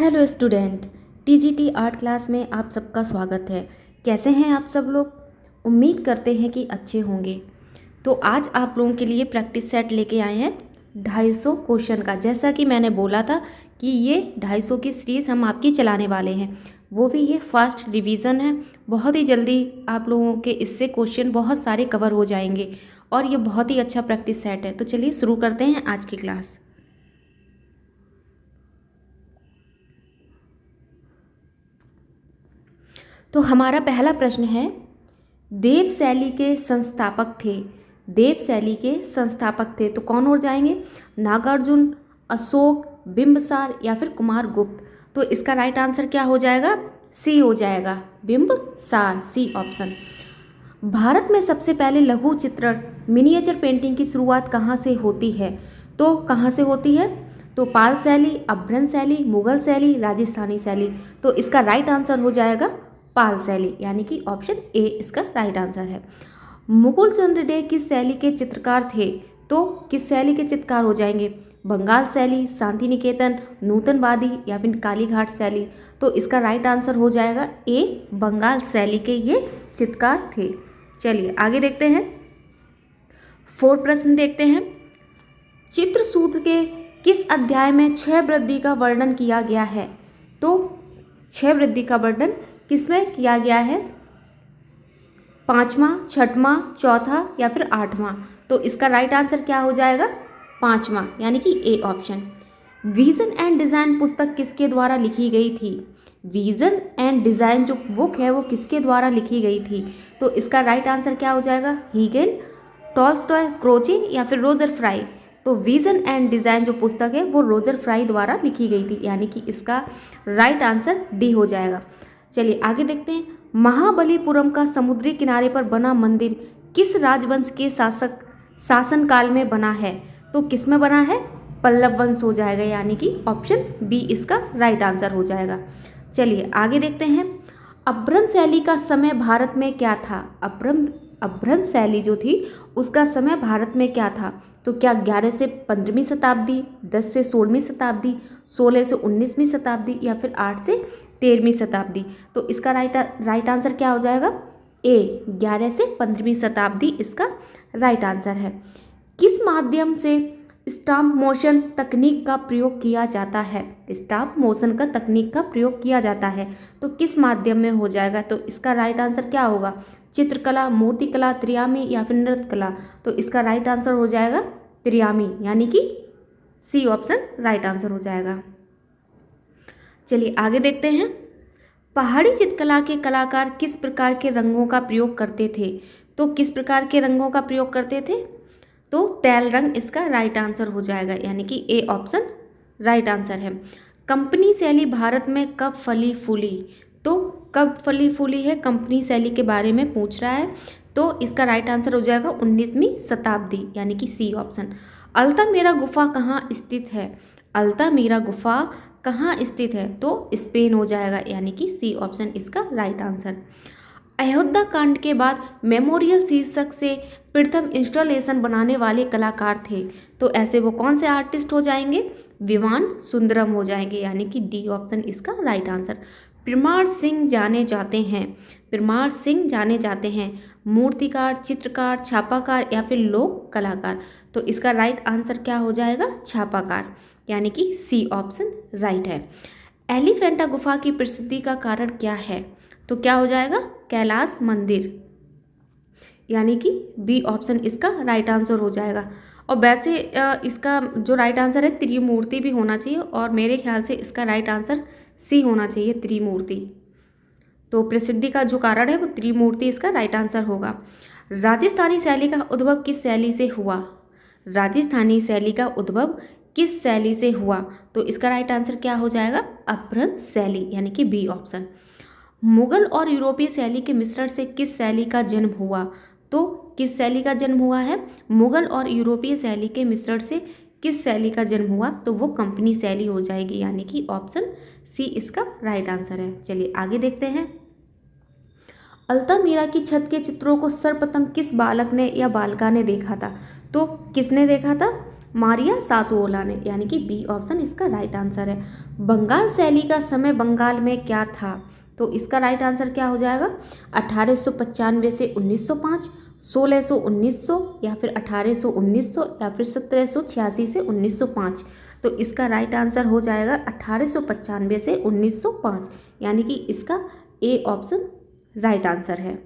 Hello student, TGT art class में आप सबका स्वागत है। कैसे हैं आप सब लोग? उम्मीद करते हैं कि अच्छे होंगे। तो आज आप लोगों के लिए प्रैक्टिस सेट लेके आए हैं 250 क्वेश्चन का। जैसा कि मैंने बोला था कि ये 250 की सीरीज़ हम आपकी चलाने वाले हैं, वो भी ये फर्स्ट रिवीजन है। बहुत ही जल्दी आप लोगों के इससे क्वेश्चन बहुत सारे कवर हो जाएंगे और ये बहुत ही अच्छा प्रैक्टिस सेट है। तो चलिए शुरू करते हैं आज की क्लास। तो हमारा पहला प्रश्न है, देव शैली के संस्थापक थे। देव शैली के संस्थापक थे तो कौन हो जाएंगे? नागार्जुन, अशोक, बिंबसार या फिर कुमारगुप्त। तो इसका राइट आंसर क्या हो जाएगा? सी हो जाएगा, बिंबसार, सी ऑप्शन। भारत में सबसे पहले लघु चित्रण मिनिएचर पेंटिंग की शुरुआत कहाँ से होती है? तो कहाँ से होती है? तो पाल शैली, अभ्रंश शैली, मुगल शैली, राजस्थानी शैली। तो इसका राइट आंसर हो जाएगा पाल शैली, यानी कि ऑप्शन ए इसका राइट आंसर है। मुकुल चंद्र डे किस शैली के चित्रकार थे? तो किस शैली के चित्रकार हो जाएंगे? बंगाल शैली, शांति निकेतन, नूतनवादी या फिर कालीघाट शैली। तो इसका राइट आंसर हो जाएगा ए, बंगाल शैली के ये चित्रकार थे। चलिए आगे देखते हैं। 4 प्रश्न देखते हैं। चित्रसूत्र के किस अध्याय में 6 वृद्धि का वर्णन किया गया है? तो 6 वृद्धि का वर्णन किसमें किया गया है? 5वां, 6वां, 4था या फिर 8वां। तो इसका राइट आंसर क्या हो जाएगा? 5वां, यानी कि A option. Vision and design पुस्तक किसके द्वारा लिखी गई थी? विजन एंड डिज़ाइन जो बुक है वो किसके द्वारा लिखी गई थी? तो इसका राइट आंसर क्या हो जाएगा? हीगेल, टॉल्स्टॉय, क्रोचे या फिर रोजर फ्राई। तो विजन एंड डिज़ाइन जो पुस्तक है वो रोजर फ्राई द्वारा लिखी गई थी, यानी कि इसका राइट आंसर डी हो जाएगा। चलिए आगे देखते हैं। महाबलीपुरम का समुद्री किनारे पर बना मंदिर किस राजवंश के शासनकाल में बना है? तो किस में बना है? पल्लव वंश हो जाएगा, यानी कि ऑप्शन बी इसका राइट आंसर हो जाएगा। चलिए आगे देखते हैं। अभ्रंश शैली का समय भारत में क्या था? अभ्रंश शैली जो थी उसका समय भारत में क्या था? तो क्या 11 से 15वीं शताब्दी, 10 से 16वीं शताब्दी, 16 से 19वीं शताब्दी या फिर 8 से 13वीं शताब्दी। तो इसका राइट आंसर क्या हो जाएगा? ए, 11 से 15वीं शताब्दी इसका राइट आंसर है। किस माध्यम से स्टाम्प मोशन तकनीक का प्रयोग किया जाता है? स्टाम्प मोशन का तकनीक का प्रयोग किया जाता है तो किस माध्यम में हो जाएगा? तो इसका राइट आंसर क्या होगा? चित्रकला, मूर्तिकला, त्रियामी या फिर नृत्य कला। तो इसका राइट आंसर हो जाएगा त्रियामी, यानी कि सी ऑप्शन राइट आंसर हो जाएगा। चलिए आगे देखते हैं। पहाड़ी चित्रकला के कलाकार किस प्रकार के रंगों का प्रयोग करते थे? तो किस प्रकार के रंगों का प्रयोग करते थे? तो तेल रंग इसका राइट आंसर हो जाएगा, यानी कि ए ऑप्शन राइट आंसर है। कंपनी शैली भारत में कब फली फूली? तो कब फली फूली है? कंपनी शैली के बारे में पूछ रहा है तो इसका राइट आंसर हो जाएगा 19वीं शताब्दी, यानी कि सी ऑप्शन। अल्तामिरा गुफा कहाँ स्थित है? अल्तामिरा गुफा कहाँ स्थित है? तो स्पेन हो जाएगा, यानी कि सी ऑप्शन इसका राइट आंसर। अयोध्या कांड के बाद मेमोरियल शीर्षक से प्रथम इंस्टॉलेशन बनाने वाले कलाकार थे तो ऐसे वो कौन से आर्टिस्ट हो जाएंगे? विवान सुंदरम हो जाएंगे, यानी कि डी ऑप्शन इसका राइट आंसर। परमार सिंह जाने जाते हैं, परमार सिंह जाने जाते हैं मूर्तिकार, चित्रकार, छापाकार या फिर लोक कलाकार। तो इसका राइट आंसर क्या हो जाएगा? छापाकार, यानी कि सी ऑप्शन राइट है। एलिफेंटा गुफा की प्रसिद्धि का कारण क्या है? तो क्या हो जाएगा? कैलाश मंदिर, यानी कि बी ऑप्शन इसका राइट आंसर हो जाएगा। और वैसे इसका जो राइट आंसर है त्रिमूर्ति भी होना चाहिए और मेरे ख्याल से इसका राइट आंसर सी होना चाहिए, त्रिमूर्ति। तो प्रसिद्धि का जो कारण है वो त्रिमूर्ति इसका राइट आंसर होगा। राजस्थानी शैली का उद्भव किस शैली से हुआ? राजस्थानी शैली का उद्भव किस शैली से हुआ? तो इसका राइट आंसर क्या हो जाएगा? अपभ्रंश शैली, यानी कि बी ऑप्शन। मुगल और यूरोपीय शैली के मिश्रण से किस शैली का जन्म हुआ? तो किस शैली का जन्म हुआ है? मुगल और यूरोपीय शैली के मिश्रण से किस शैली का जन्म हुआ? तो वो कंपनी शैली हो जाएगी, यानी कि ऑप्शन सी इसका राइट आंसर है। चलिए आगे देखते हैं। अल्तामिरा की छत के चित्रों को सर्वप्रथम किस बालक ने या बालिका ने देखा था? तो किसने देखा था? मारिया सातुओला ने, यानी कि बी ऑप्शन इसका राइट आंसर है। बंगाल शैली का समय बंगाल में क्या था? तो इसका राइट आंसर क्या हो जाएगा? 1895 से 1905, 1600 1900, या फिर 1800 1900, या फिर 1786 से 1905। तो इसका राइट आंसर हो जाएगा 1895 से 1905, यानी कि इसका ए ऑप्शन राइट आंसर है।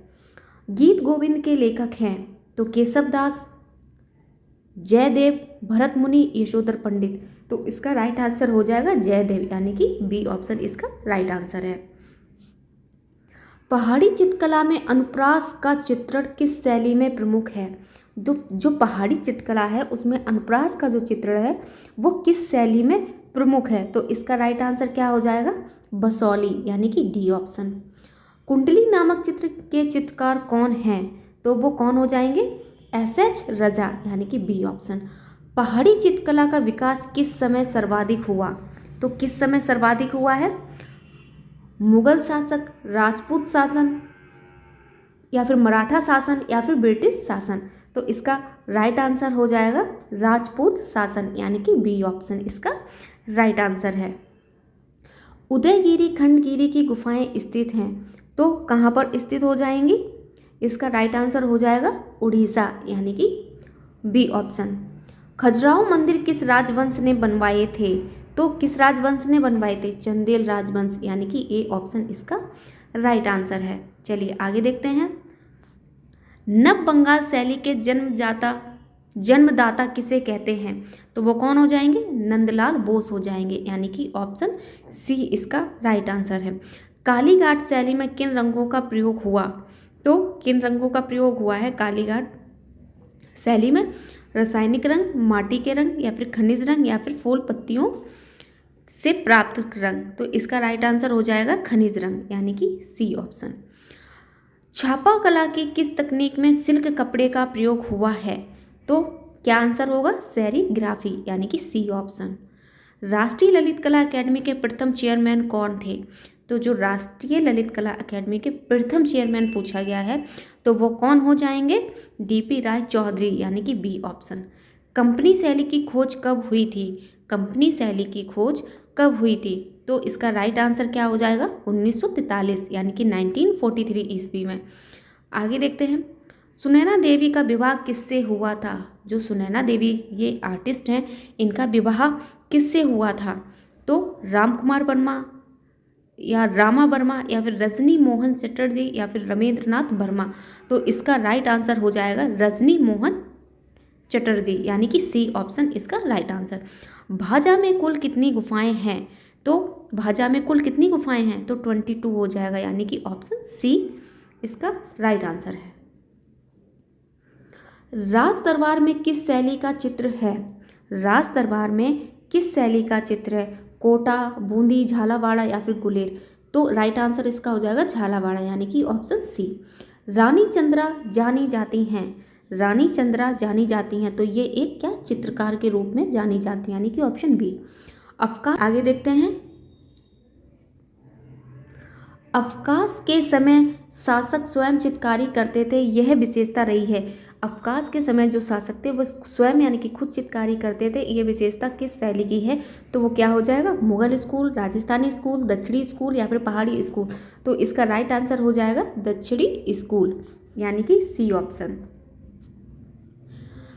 गीत गोविंद के लेखक हैं तो केशव दास, जयदेव, भरत मुनि, यशोधर पंडित। तो इसका राइट आंसर हो जाएगा जयदेव, यानी कि बी ऑप्शन इसका राइट आंसर है। पहाड़ी चित्रकला में अनुप्रास का चित्रण किस शैली में प्रमुख है? जो पहाड़ी चित्रकला है उसमें अनुप्रास का जो चित्रण है वो किस शैली में प्रमुख है? तो इसका राइट आंसर क्या हो जाएगा? बसौली, यानी कि डी ऑप्शन। कुंडली नामक चित्र के चित्रकार कौन हैं? तो वो कौन हो जाएंगे? एस.एच. रजा, यानी कि बी ऑप्शन। पहाड़ी चित्रकला का विकास किस समय सर्वाधिक हुआ? तो किस समय सर्वाधिक हुआ है? मुगल शासक, राजपूत शासन, या फिर मराठा शासन, या फिर ब्रिटिश शासन। तो इसका राइट आंसर हो जाएगा राजपूत शासन, यानी कि बी ऑप्शन इसका राइट आंसर है। उदयगिरी खंडगिरी की गुफाएं स्थित हैं तो कहाँ पर स्थित हो जाएंगी? इसका राइट आंसर हो जाएगा उड़ीसा, यानी कि बी ऑप्शन। खजुराहो मंदिर किस राजवंश ने बनवाए थे? तो किस राजवंश ने बनवाए थे? चंदेल राजवंश, यानी कि ए ऑप्शन इसका राइट आंसर है। चलिए आगे देखते हैं। नव बंगाल शैली के जन्मदाता किसे कहते हैं? तो वो कौन हो जाएंगे? नंदलाल बोस हो जाएंगे, यानी कि ऑप्शन सी इसका राइट आंसर है। कालीघाट शैली में किन रंगों का प्रयोग हुआ? तो किन रंगों का प्रयोग हुआ है कालीघाट शैली में? रासायनिक रंग, माटी के रंग, या फिर खनिज रंग, या फिर फूल पत्तियों से प्राप्त रंग। तो इसका राइट आंसर हो जाएगा खनिज रंग, यानी कि सी ऑप्शन। छापा कला की किस तकनीक में सिल्क कपड़े का प्रयोग हुआ है? तो क्या आंसर होगा? सेरीग्राफी, यानी कि सी ऑप्शन। राष्ट्रीय ललित कला अकेडमी के प्रथम चेयरमैन कौन थे? तो जो राष्ट्रीय ललित कला अकेडमी के प्रथम चेयरमैन पूछा गया है तो वो कौन हो जाएंगे? डीपी राय चौधरी, यानी कि बी ऑप्शन। कंपनी शैली की खोज कब हुई थी? कंपनी शैली की खोज कब हुई थी? तो इसका राइट आंसर क्या हो जाएगा? 1943, यानी कि 1943 ईस्वी में। आगे देखते हैं। सुनैना देवी का विवाह किससे हुआ था? जो सुनैना देवी ये आर्टिस्ट हैं इनका विवाह किससे हुआ था? तो रामकुमार वर्मा, या रामा वर्मा, या फिर रजनी मोहन चटर्जी, या फिर रमेंद्रनाथ वर्मा। तो इसका राइट आंसर हो जाएगा रजनी मोहन चटर्जी, यानी कि सी ऑप्शन इसका राइट आंसर। भाजा में कुल कितनी गुफाएं हैं? तो भाजा में कुल कितनी गुफाएं हैं? तो 22 हो जाएगा, यानी कि ऑप्शन सी इसका राइट आंसर है। राज दरबार में किस शैली का चित्र है? राज दरबार में किस शैली का चित्र है? कोटा, बूंदी, झालावाड़ा, या फिर गुलेर। तो राइट आंसर इसका हो जाएगा झालावाड़ा, यानी कि ऑप्शन सी। रानी चंद्रा जानी जाती हैं, रानी चंद्रा जानी जाती हैं तो ये एक क्या चित्रकार के रूप में जानी जाती हैं, यानी कि ऑप्शन बी। अवकाश आगे देखते हैं। अवकाश के समय शासक स्वयं चित्रकारी करते थे, यह विशेषता रही है। अवकाश के समय जो शासक थे वो स्वयं यानी कि खुद चित्रकारी करते थे, ये विशेषता किस शैली की है? तो वो क्या हो जाएगा? मुगल स्कूल, राजस्थानी स्कूल, दक्षिणी स्कूल, या फिर पहाड़ी स्कूल। तो इसका राइट आंसर हो जाएगा दक्षिणी स्कूल, यानी कि सी ऑप्शन।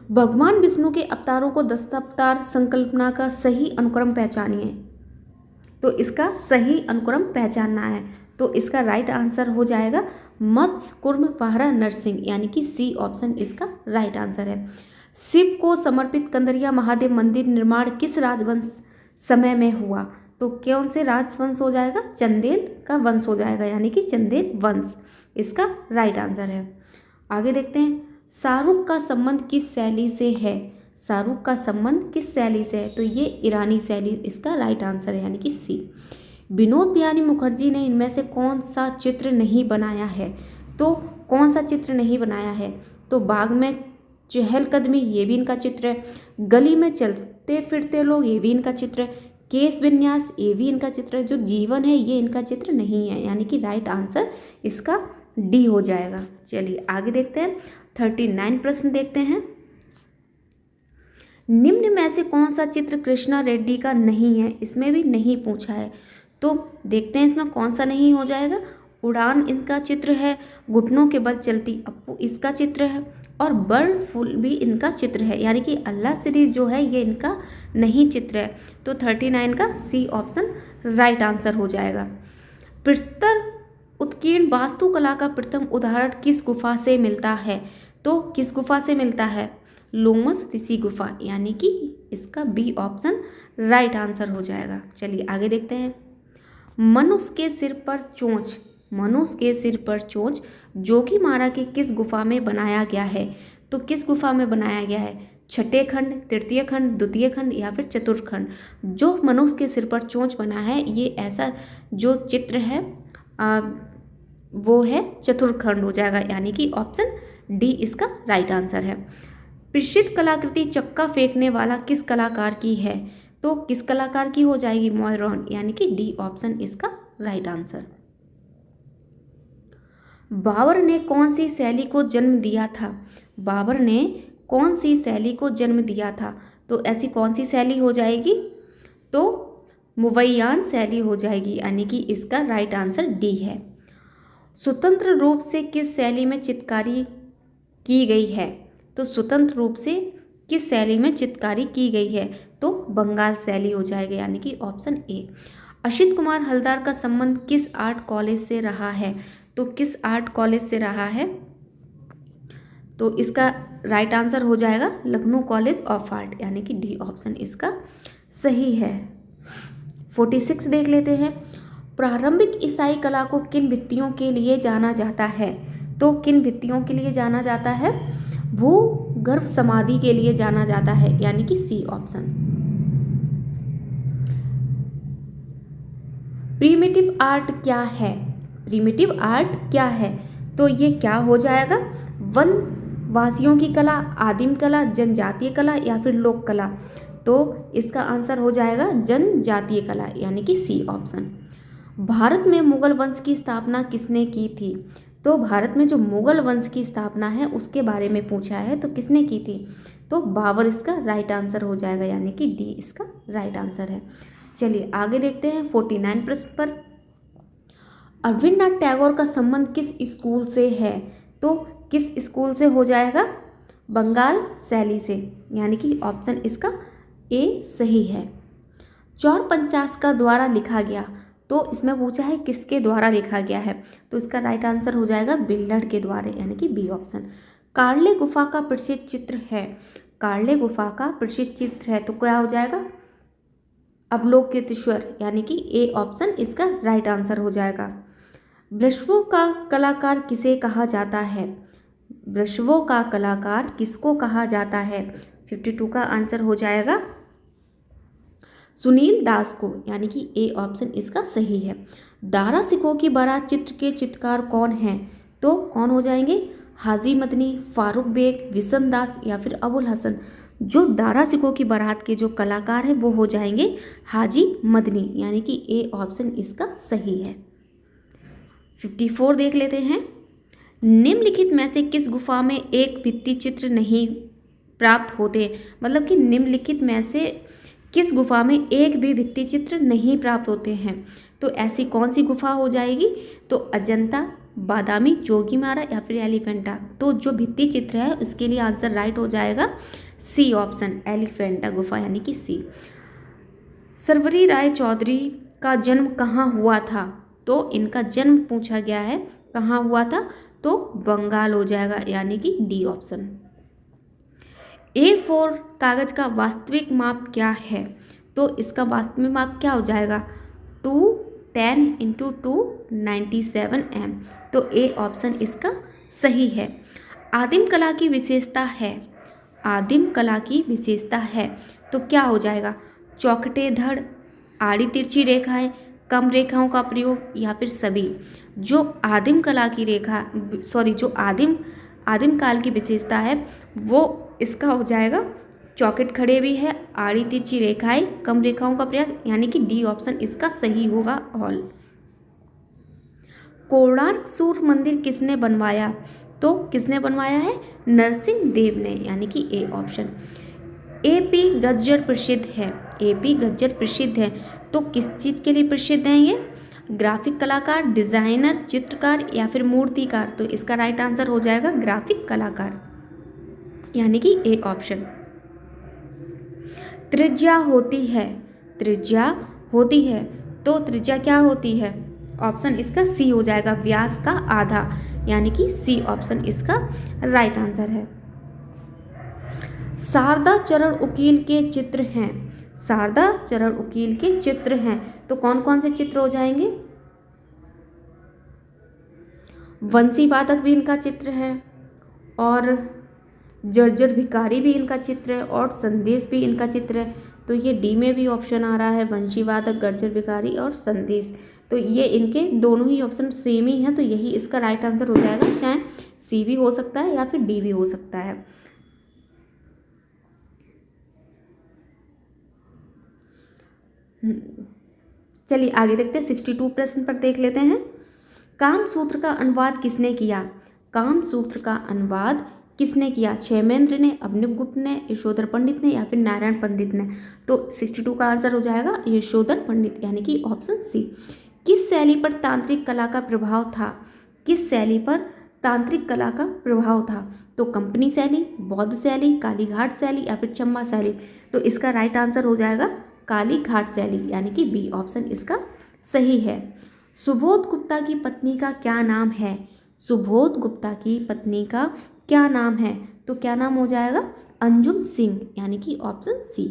भगवान विष्णु के अवतारों को दशावतार संकल्पना का सही अनुक्रम पहचानिए। तो इसका सही अनुक्रम पहचानना है तो इसका राइट आंसर हो जाएगा मत्स्य कुर्म वाहरा नरसिंह, यानी कि सी ऑप्शन इसका राइट आंसर है। शिव को समर्पित कंदरिया महादेव मंदिर निर्माण किस राजवंश समय में हुआ? तो कौन से राजवंश हो जाएगा? चंदेल का वंश हो जाएगा, यानी कि चंदेल वंश इसका राइट आंसर है। आगे देखते हैं। शाहरुख का संबंध किस शैली से है? शाहरुख का संबंध किस शैली से है? तो ये ईरानी शैली इसका राइट आंसर है, यानी कि सी। विनोद बिहारी मुखर्जी ने इनमें से कौन सा चित्र नहीं बनाया है? तो कौन सा चित्र नहीं बनाया है? तो बाग में चहलकदमी, ये भी इनका चित्र है। गली में चलते फिरते लोग, ये भी इनका चित्र है। केश विन्यास, ये भी इनका चित्र है। जो जीवन है ये इनका चित्र नहीं है, यानी कि राइट आंसर इसका डी हो जाएगा। चलिए आगे देखते हैं। 39 प्रश्न देखते हैं। निम्न में से कौन सा चित्र कृष्णा रेड्डी का नहीं है, इसमें भी नहीं पूछा है, तो देखते हैं इसमें कौन सा नहीं हो जाएगा। उड़ान इनका चित्र है, घुटनों के बल चलती अप्पू इसका चित्र है, और बर्ड फुल भी इनका चित्र है, यानी कि अल्लाह सीरीज जो है ये इनका नहीं चित्र है। तो 39 का सी ऑप्शन राइट आंसर हो जाएगा। प्रस्तर उत्कीर्ण वास्तुकला का प्रथम उदाहरण किस गुफा से मिलता है, तो किस गुफा से मिलता है, लोमस ऋषि गुफा, यानी कि इसका बी ऑप्शन राइट आंसर हो जाएगा। चलिए आगे देखते हैं। मनुष्य के सिर पर चोंच, मनुष्य के सिर पर चोंच जोगीमारा की किस गुफा में बनाया गया है, तो किस गुफा में बनाया गया है, छठे खंड, तृतीय खंड, द्वितीय खंड या फिर चतुर्थ खंड। जो मनुष्य के सिर पर चोंच बना है ये ऐसा जो चित्र है वो है चतुर्थ खंड हो जाएगा, यानी कि ऑप्शन डी इसका राइट आंसर है। प्रसिद्ध कलाकृति चक्का फेंकने वाला किस कलाकार की है, तो किस कलाकार की हो जाएगी, मोयरॉन, यानी कि डी ऑप्शन इसका राइट आंसर। बाबर ने कौन सी शैली को जन्म दिया था, बाबर ने कौन सी शैली को जन्म दिया था, तो ऐसी कौन सी शैली हो जाएगी, तो मुवैयान शैली हो जाएगी, यानी कि इसका राइट आंसर डी है। स्वतंत्र रूप से किस शैली में चित्रकारी की गई है, तो स्वतंत्र रूप से किस शैली में चित्रकारी की गई है, तो बंगाल शैली हो जाएगा, यानी कि ऑप्शन ए। असित कुमार हलदार का संबंध किस आर्ट कॉलेज से रहा है, तो किस आर्ट कॉलेज से रहा है, तो इसका राइट आंसर हो जाएगा लखनऊ कॉलेज ऑफ आर्ट, यानी कि डी ऑप्शन इसका सही है। 46 देख लेते हैं। प्रारंभिक ईसाई कला को किन भित्तियों के लिए जाना जाता है, तो किन भित्तियों के लिए जाना जाता है, भूगर्भ समाधि के लिए जाना जाता है, यानी कि सी ऑप्शन। प्रिमिटिव आर्ट क्या है, प्रिमिटिव आर्ट क्या है, तो ये क्या हो जाएगा, वनवासियों की कला, आदिम कला, जनजातीय कला या फिर लोक कला, तो इसका आंसर हो जाएगा जनजातीय कला, यानी कि सी ऑप्शन। भारत में मुगल वंश की स्थापना किसने की थी, तो भारत में जो मुगल वंश की स्थापना है उसके बारे में पूछा है, तो किसने की थी, तो बाबर इसका राइट आंसर हो जाएगा, यानी कि डी इसका राइट आंसर है। चलिए आगे देखते हैं 49 प्रश्न पर। रविन्द्रनाथ टैगोर का संबंध किस स्कूल से है, तो किस स्कूल से हो जाएगा, बंगाल शैली से, यानी कि ऑप्शन इसका ए सही है। चौर पंचाश का द्वारा लिखा गया, तो इसमें पूछा है किसके द्वारा लिखा गया है, तो इसका राइट आंसर हो जाएगा बिल्डर के द्वारा, यानी कि बी ऑप्शन। कार्ले गुफा का प्रसिद्ध चित्र है, कार्ले गुफा का प्रसिद्ध चित्र है, तो क्या हो जाएगा, अवलोकितेश्वर, यानी कि ए ऑप्शन इसका राइट आंसर हो जाएगा। वृषभों का कलाकार किसे कहा जाता है, वृषभों का कलाकार किसको कहा जाता है, 52 का आंसर हो जाएगा सुनील दास को, यानी कि ए ऑप्शन इसका सही है। दारा सिखों की बारात चित्र के चित्रकार कौन हैं, तो कौन हो जाएंगे, हाजी मदनी, फारूक बेग, विशन दास या फिर अबुल हसन। जो दारा सिखों की बारात के जो कलाकार हैं वो हो जाएंगे हाजी मदनी, यानी कि ए ऑप्शन इसका सही है। 54 देख लेते हैं। निम्नलिखित में से किस गुफा में एक भित्ति चित्र नहीं प्राप्त होते, मतलब कि निम्नलिखित में से किस गुफा में एक भी भित्ति चित्र नहीं प्राप्त होते हैं, तो ऐसी कौन सी गुफा हो जाएगी, तो अजंता, बादामी, जोगीमारा या फिर एलिफेंटा। तो जो भित्ति चित्र है उसके लिए आंसर राइट हो जाएगा सी ऑप्शन, एलिफेंटा गुफा, यानी कि सी। सर्वरी राय चौधरी का जन्म कहाँ हुआ था, तो इनका जन्म पूछा गया है कहाँ हुआ था, तो बंगाल हो जाएगा, यानी कि डी ऑप्शन। A4 कागज का वास्तविक माप क्या है, तो इसका वास्तविक माप क्या हो जाएगा, 210 × 2 97 mm, तो ए ऑप्शन इसका सही है। आदिम कला की विशेषता है, आदिम कला की विशेषता है, तो क्या हो जाएगा, चौखटे धड़, आड़ी तिरछी रेखाएं, कम रेखाओं का प्रयोग या फिर सभी। जो आदिम कला की रेखा जो आदिम काल की विशेषता है वो इसका हो जाएगा चौखट खड़े भी है, आड़ी तिरछी रेखाएं, कम रेखाओं का प्रयोग, यानी कि डी ऑप्शन इसका सही होगा ऑल। कोणार्क सूर्य मंदिर किसने बनवाया, तो किसने बनवाया है, नरसिंह देव ने, यानी कि ए ऑप्शन। एपी गज्जर प्रसिद्ध है। एपी गज्जर प्रसिद्ध है तो किस चीज़ के लिए प्रसिद्ध हैं ये? ग्राफिक कलाकार, डिजाइनर, चित्रकार या फिर मूर्तिकार। तो इसका राइट आंसर हो जाएगा ग्राफिक कलाकार, यानी कि ए ऑप्शन। त्रिज्या होती है। त्रिज्या होती है तो त्रिज्या क्या होती है? ऑप्शन इसका सी हो जाएगा, व्यास का आधा, यानी कि सी ऑप्शन इसका राइट आंसर है। शारदा चरण उकील के चित्र हैं। शारदा चरण उकील के चित्र हैं तो कौन कौन से चित्र हो जाएंगे? वंशी वादक भी इनका चित्र है, और जर्जर भिखारी भी इनका चित्र है, और संदेश भी इनका चित्र है। तो ये डी में भी ऑप्शन आ रहा है, वंशी वादक, जर्जर भिखारी और संदेश। तो ये इनके दोनों ही ऑप्शन सेम ही हैं, तो यही इसका राइट आंसर हो जाएगा। चाहे सी भी हो सकता है या फिर डी भी हो सकता है। चलिए आगे देखते हैं। 62 प्रश्न पर देख लेते हैं। कामसूत्र का अनुवाद किसने किया? कामसूत्र का अनुवाद किसने किया? क्षेमेंद्र ने, अभिनवगुप्त ने, यशोधर पंडित ने या फिर नारायण पंडित ने। तो 62 का आंसर हो जाएगा यशोधर पंडित, यानी कि ऑप्शन सी। किस शैली पर तांत्रिक कला का प्रभाव था? किस शैली पर तांत्रिक कला का प्रभाव था? तो कंपनी शैली, बौद्ध शैली, कालीघाट शैली या फिर चंबा शैली। तो इसका राइट आंसर हो जाएगा कालीघाट शैली, यानी कि बी ऑप्शन इसका सही है। सुबोध गुप्ता की पत्नी का क्या नाम है? सुबोध गुप्ता की पत्नी का क्या नाम है? तो क्या नाम हो जाएगा? अंजुम सिंह, यानी कि ऑप्शन सी।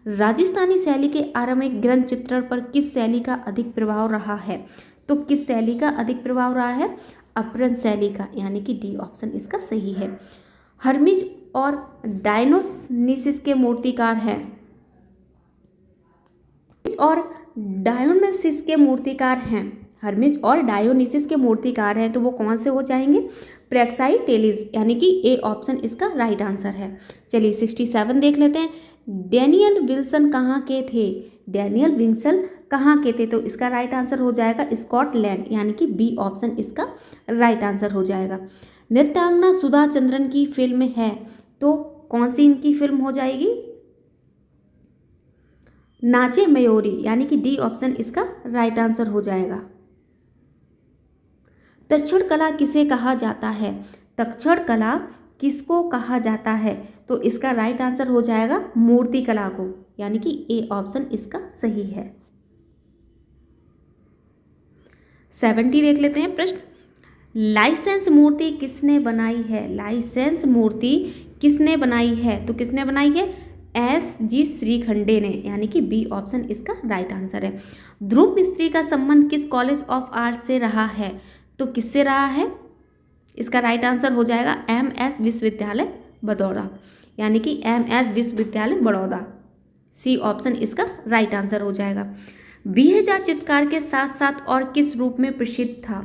राजस्थानी शैली के आरंभिक ग्रंथ चित्रण पर किस शैली का अधिक प्रभाव रहा है? तो किस शैली का अधिक प्रभाव रहा है? अपभ्रंश शैली का, यानी कि डी ऑप्शन इसका सही है। हर्मिज और डायोनिसिस के मूर्तिकार हैं। और डायोनिसिस के मूर्तिकार हैं। हर्मिज और डायोनिसिस के मूर्तिकार हैं तो वो कौन से हो जाएंगे? प्रेक्साइटेलिस, यानी कि ए ऑप्शन इसका राइट आंसर है। चलिए 67 देख लेते हैं। डैनियल विल्सन कहाँ के थे? डैनियल विल्सन कहाँ के थे? तो इसका राइट आंसर हो जाएगा स्कॉटलैंड, यानी कि बी ऑप्शन इसका राइट आंसर हो जाएगा। नृत्यांगना सुधा चंद्रन की फिल्म है तो कौन सी इनकी फिल्म हो जाएगी? नाचे मयूरी, यानी कि डी ऑप्शन इसका राइट आंसर हो जाएगा। तक्षण कला किसे कहा जाता है? तक्षण कला किसको कहा जाता है? तो इसका राइट आंसर हो जाएगा मूर्ति कला को, यानी कि ए ऑप्शन इसका सही है। 70 देख लेते हैं प्रश्न। लाइसेंस मूर्ति किसने बनाई है? लाइसेंस मूर्ति किसने बनाई है? तो किसने बनाई है? S.G. श्रीखंडे ने, यानी कि बी ऑप्शन इसका राइट आंसर है। ध्रुव मिस्त्री का संबंध किस कॉलेज ऑफ आर्ट से रहा है? तो किससे रहा है? इसका राइट आंसर हो जाएगा MS विश्वविद्यालय बड़ौदा, यानी कि MS विश्वविद्यालय बड़ौदा। सी ऑप्शन इसका राइट आंसर हो जाएगा। 2000 चित्रकार के साथ साथ और किस रूप में प्रसिद्ध था?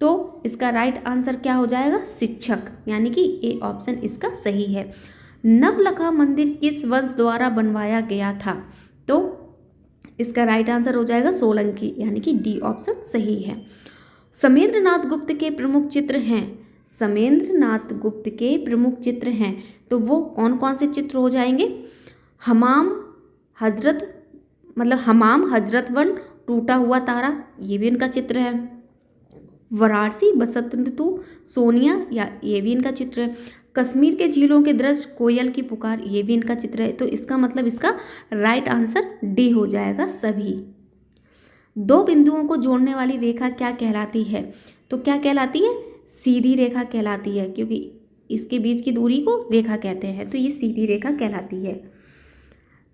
तो इसका राइट आंसर क्या हो जाएगा? शिक्षक, यानी कि ए ऑप्शन इसका सही है। नवलखा मंदिर किस वंश द्वारा बनवाया गया था? तो इसका राइट आंसर हो जाएगा सोलंकी, यानी कि डी ऑप्शन सही है। समेंद्रनाथ गुप्त के प्रमुख चित्र हैं। समेंद्रनाथ गुप्त के प्रमुख चित्र हैं तो वो कौन कौन से चित्र हो जाएंगे? हमाम हजरतवन, टूटा हुआ तारा, ये भी इनका चित्र है। वाराणसी बसंत ऋतु, सोनिया, या ये भी इनका चित्र है। कश्मीर के झीलों के दृश्य, कोयल की पुकार, ये भी इनका चित्र है। तो इसका मतलब इसका राइट आंसर डी हो जाएगा सभी। दो बिंदुओं को जोड़ने वाली रेखा क्या कहलाती है? तो क्या कहलाती है? सीधी रेखा कहलाती है, क्योंकि इसके बीच की दूरी को रेखा कहते हैं, तो ये सीधी रेखा कहलाती है।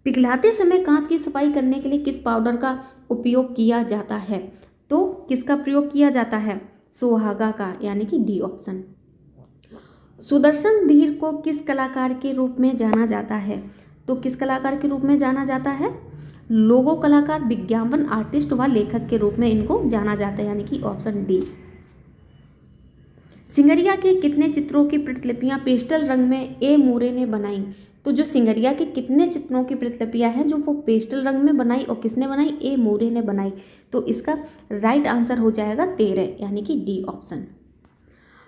पिघलाते समय कांच की सफाई करने के लिए किस पाउडर का उपयोग किया जाता है? तो किसका प्रयोग किया जाता है? सुहागा का, यानी कि डी ऑप्शन। सुदर्शन धीर को किस कलाकार के रूप में जाना जाता है? तो किस कलाकार के रूप में जाना जाता है? लोगो कलाकार, विज्ञापन आर्टिस्ट व लेखक के रूप में इनको जाना जाता है, यानी कि ऑप्शन डी। सिंगरिया के कितने चित्रों की प्रतिलिपियां पेस्टल रंग में ए मोरे ने बनाई? तो जो सिंगरिया के कितने चित्रों की प्रतिलिपियां हैं जो वो पेस्टल रंग में बनाई, और किसने बनाई? ए मोरे ने बनाई। तो इसका राइट आंसर हो जाएगा 13, यानी कि डी ऑप्शन।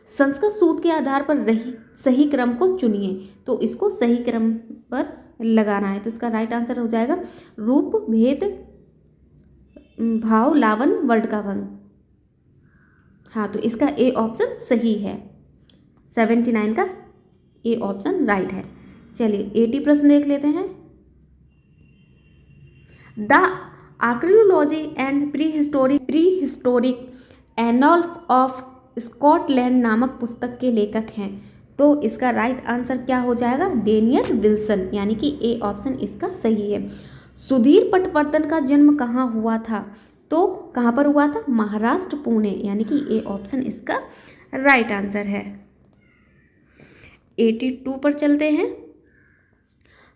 संस्कृत सूत्र के आधार पर सही क्रम को चुनिए। तो इसको सही क्रम पर लगाना है। तो इसका राइट आंसर हो जाएगा रूप भेद भाव लावन वर्ड का भंग। हाँ, तो इसका ए ऑप्शन सही है। 79 का ए ऑप्शन राइट है। चलिए 80 प्रश्न देख लेते हैं। The archaeology and pre historic anal of Scotland नामक पुस्तक के लेखक हैं। तो इसका राइट आंसर क्या हो जाएगा? डेनियल विल्सन, यानी कि ए ऑप्शन इसका सही है। सुधीर पटवर्धन का जन्म कहाँ हुआ था? तो कहाँ पर हुआ था? महाराष्ट्र, पुणे, यानी कि ए ऑप्शन इसका राइट आंसर है। 82 पर चलते हैं।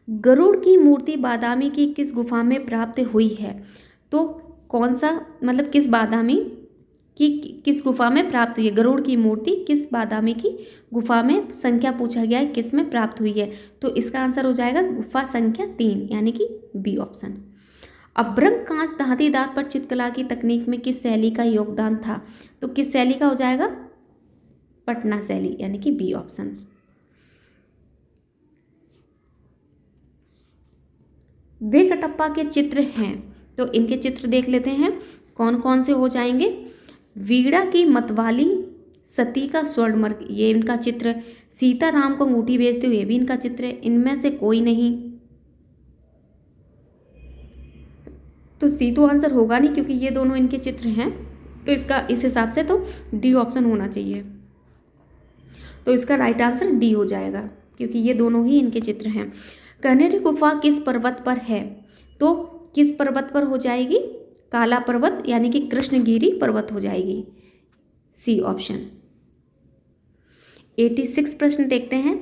गरुड़ की मूर्ति बादामी की किस गुफा में प्राप्त हुई है? तो कौन सा, मतलब किस बादामी की किस गुफा में प्राप्त हुई है? गरुड़ की मूर्ति किस बादामी की गुफा में, संख्या पूछा गया है, किस में प्राप्त हुई है? तो इसका आंसर हो जाएगा गुफा संख्या 3, यानी कि बी ऑप्शन। अभ्रंग कांच धाती दांत पर चित्रकला की तकनीक में किस शैली का योगदान था? तो किस शैली का हो जाएगा? पटना शैली, यानी कि बी ऑप्शन। वे कटप्पा के चित्र हैं, तो इनके चित्र देख लेते हैं कौन कौन से हो जाएंगे। वीड़ा की मतवाली, सती का स्वर्णमर्ग, ये इनका चित्र। सीताराम को अंगूठी बेचते हुए, ये भी इनका चित्र है। इनमें से कोई नहीं, तो सी तो आंसर होगा नहीं क्योंकि ये दोनों इनके चित्र हैं। तो इसका इस हिसाब से तो डी ऑप्शन होना चाहिए। तो इसका राइट आंसर डी हो जाएगा क्योंकि ये दोनों ही इनके चित्र हैं। कनेरी गुफा किस पर्वत पर है? तो किस पर्वत पर हो जाएगी? काला पर्वत, यानी कि कृष्णगिरी पर्वत हो जाएगी, सी ऑप्शन। 86 प्रश्न देखते हैं।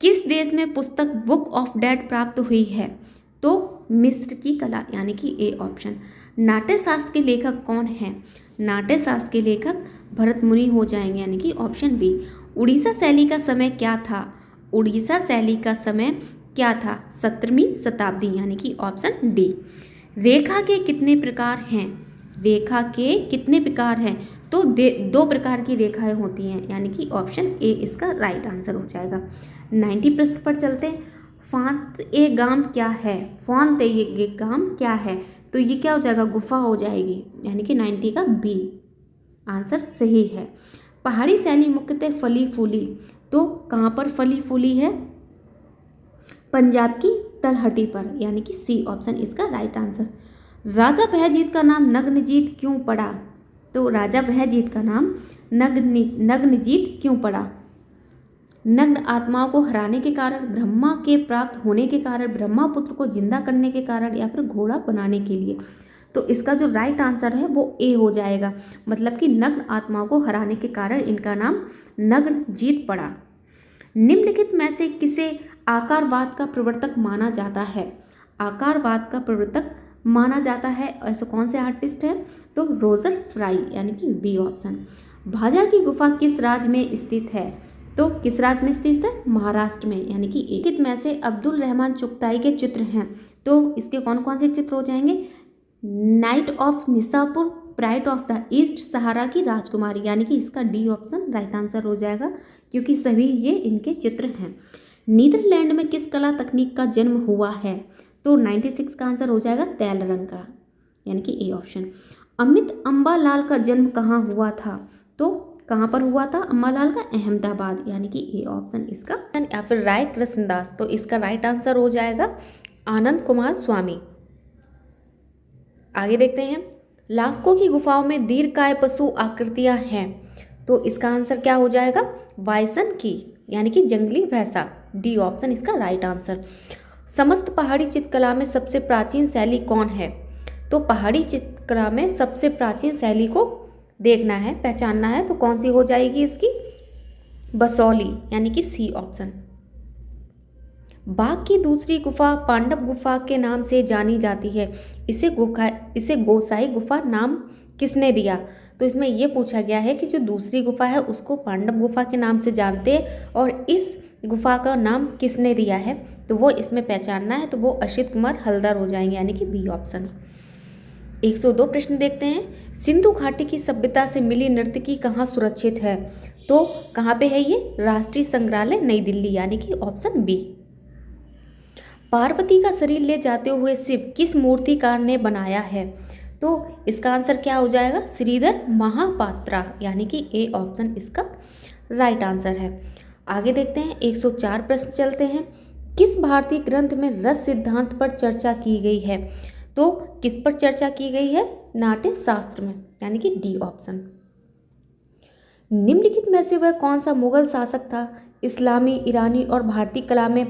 किस देश में पुस्तक बुक ऑफ डेड प्राप्त हुई है? तो मिस्र की कला, यानी कि ए ऑप्शन। नाट्यशास्त्र के लेखक कौन हैं? नाट्यशास्त्र के लेखक भरत मुनि हो जाएंगे, यानी कि ऑप्शन बी। उड़ीसा शैली का समय क्या था? उड़ीसा शैली का समय क्या था? 17वीं शताब्दी, यानी कि ऑप्शन डी। रेखा के कितने प्रकार हैं? रेखा के कितने प्रकार हैं? तो 2 प्रकार की रेखाएं होती हैं, यानी कि ऑप्शन ए इसका राइट आंसर हो जाएगा। 90 प्रश्न पर चलते हैं। फांत ए गाम क्या है? फांत ए गाम क्या है? तो ये क्या हो जाएगा? गुफा हो जाएगी, यानी कि 90 का बी आंसर सही है। पहाड़ी शैली मुख्यतः फली फूली, तो कहाँ पर फली फूली है? पंजाब की तलहटी पर, यानी कि सी ऑप्शन इसका राइट आंसर। राजा भयजीत का नाम नग्नजीत क्यों पड़ा? तो राजा भयजीत का नाम नग्नजीत क्यों पड़ा? नग्न आत्माओं को हराने के कारण, ब्रह्मा के प्राप्त होने के कारण, ब्रह्मापुत्र को जिंदा करने के कारण, या फिर घोड़ा बनाने के लिए? तो इसका जो राइट आंसर है वो ए हो जाएगा, मतलब कि नग्न आत्माओं को हराने के कारण इनका नाम नग्नजीत पड़ा। निम्नलिखित में से किसे आकारवाद का प्रवर्तक माना जाता है? आकारवाद का प्रवर्तक माना जाता है ऐसे कौन से आर्टिस्ट हैं? तो रोजर फ्राई, यानी कि बी ऑप्शन। भाजा की गुफा किस राज्य में स्थित है? तो किस राज्य में स्थित है? महाराष्ट्र में, यानी कि एक में से अब्दुल रहमान चुगताई के चित्र हैं, तो इसके कौन कौन से चित्र हो जाएंगे? Night of Nishapur, pride of the East, Sahara की राजकुमारी, यानी कि इसका डी ऑप्शन राइट आंसर हो जाएगा क्योंकि सभी ये इनके चित्र हैं। नीदरलैंड में किस कला तकनीक का जन्म हुआ है? तो 96 का आंसर हो जाएगा तैल रंग का, यानी कि ए ऑप्शन। अमित अम्बालाल का जन्म कहाँ हुआ था? तो कहाँ पर हुआ था अम्बालाल का? अहमदाबाद, यानी कि ए ऑप्शन इसका। या फिर राय कृष्णदास, तो इसका राइट आंसर हो जाएगा आनंद कुमार स्वामी। आगे देखते हैं। लास्को की गुफाओं में दीर्घकाय पशु आकृतियां हैं, तो इसका आंसर क्या हो जाएगा? बाइसन की, यानी कि जंगली भैंसा, डी ऑप्शन इसका राइट आंसर। समस्त पहाड़ी चित्रकला में सबसे प्राचीन शैली कौन है? तो पहाड़ी चित्रकला में सबसे प्राचीन शैली को देखना है, पहचानना है, तो कौन सी हो जाएगी इसकी? बसौली, यानी कि सी ऑप्शन। बाघ की दूसरी गुफा पांडव गुफा के नाम से जानी जाती है, इसे गोसाई गुफा नाम किसने दिया? तो इसमें यह पूछा गया है कि जो दूसरी गुफा है उसको पांडव गुफा के नाम से जानते हैं और इस गुफा का नाम किसने दिया है, तो वो इसमें पहचानना है, तो वो अशित कुमार हल्दर हो जाएंगे, यानी कि बी ऑप्शन। 102 प्रश्न देखते हैं। सिंधु घाटी की सभ्यता से मिली नर्तकी कहाँ सुरक्षित है? तो कहाँ पे है ये? राष्ट्रीय संग्रहालय नई दिल्ली, यानी कि ऑप्शन बी। पार्वती का शरीर ले जाते हुए शिव किस मूर्तिकार ने बनाया है? तो इसका आंसर क्या हो जाएगा? श्रीधर महापात्रा, यानी कि ए ऑप्शन इसका राइट आंसर है। आगे देखते हैं 104 प्रश्न चलते हैं। किस भारतीय ग्रंथ में रस सिद्धांत पर चर्चा की गई है? तो किस पर चर्चा की गई है? नाट्य शास्त्र में, यानी कि डी ऑप्शन। निम्नलिखित में से वह कौन सा मुगल शासक था इस्लामी, ईरानी और भारतीय कला में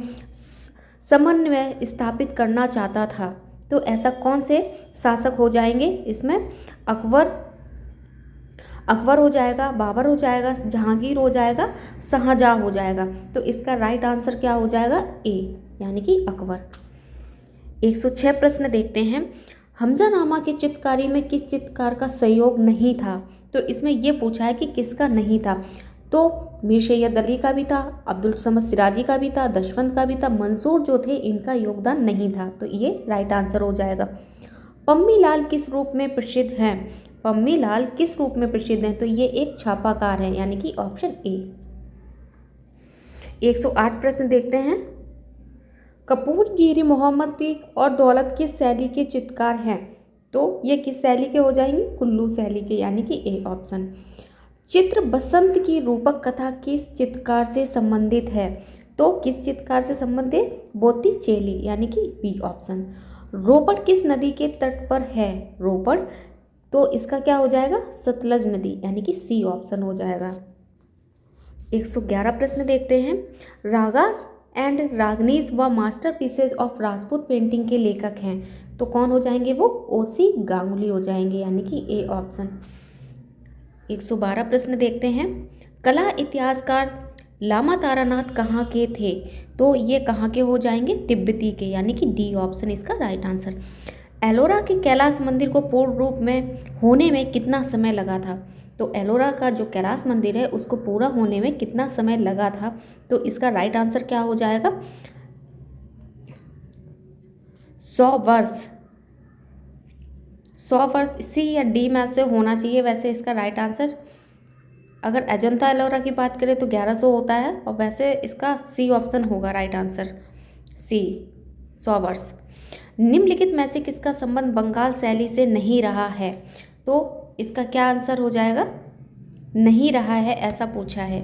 समन्वय स्थापित करना चाहता था? तो ऐसा कौन से शासक हो जाएंगे इसमें? अकबर हो जाएगा, बाबर हो जाएगा, जहांगीर हो जाएगा, शाहजहां हो जाएगा। तो इसका राइट आंसर क्या हो जाएगा? ए, यानी कि अकबर। 106 प्रश्न देखते हैं। हमजानामा की चित्रकारी में किस चित्रकार का सहयोग नहीं था? तो इसमें यह पूछा है कि किसका नहीं था। तो मीर सैयद अली का भी था, अब्दुल समद सिराजी का भी था, दशवंत का भी था, मंसूर जो थे इनका योगदान नहीं था। तो ये राइट आंसर हो जाएगा। पम्मी लाल किस रूप में प्रसिद्ध हैं? पम्मी लाल किस रूप में प्रसिद्ध हैं? तो ये एक छापाकार है, यानी कि ऑप्शन ए। 108 प्रश्न देखते हैं। कपूरगिरी, मोहम्मदी और दौलत किस शैली के चित्रकार हैं? तो ये किस शैली के हो जाएंगे? कुल्लू शैली के, यानी कि ए ऑप्शन। चित्र बसंत की रूपक कथा किस चित्रकार से संबंधित है? तो किस चित्रकार से संबंधित? बोत्तिचेली, यानी कि बी ऑप्शन। रोपड़ किस नदी के तट पर है? रोपड़, तो इसका क्या हो जाएगा? सतलज नदी, यानी कि सी ऑप्शन हो जाएगा। 111 प्रश्न देखते हैं। रागास एंड रागनीज व मास्टरपीसेज ऑफ राजपूत पेंटिंग के लेखक हैं। तो कौन हो जाएंगे वो? ओसी गांगुली हो जाएंगे, यानी कि ए ऑप्शन। 112 प्रश्न देखते हैं। कला इतिहासकार लामा तारानाथ कहाँ के थे? तो ये कहाँ के हो जाएंगे? तिब्बती के, यानी कि डी ऑप्शन इसका राइट आंसर। एलोरा के कैलाश मंदिर को पूर्ण रूप में होने में कितना समय लगा था? तो एलोरा का जो कैलाश मंदिर है उसको पूरा होने में कितना समय लगा था? तो इसका राइट आंसर क्या हो जाएगा? 100 वर्ष। 100 वर्ष सी या डी में से होना चाहिए। वैसे इसका राइट आंसर, अगर अजंता एलोरा की बात करें तो 1100 होता है, और वैसे इसका सी ऑप्शन होगा राइट आंसर, सी 100 वर्ष। निम्नलिखित में से किसका संबंध बंगाल शैली से नहीं रहा है? तो इसका क्या आंसर हो जाएगा? नहीं रहा है ऐसा पूछा है।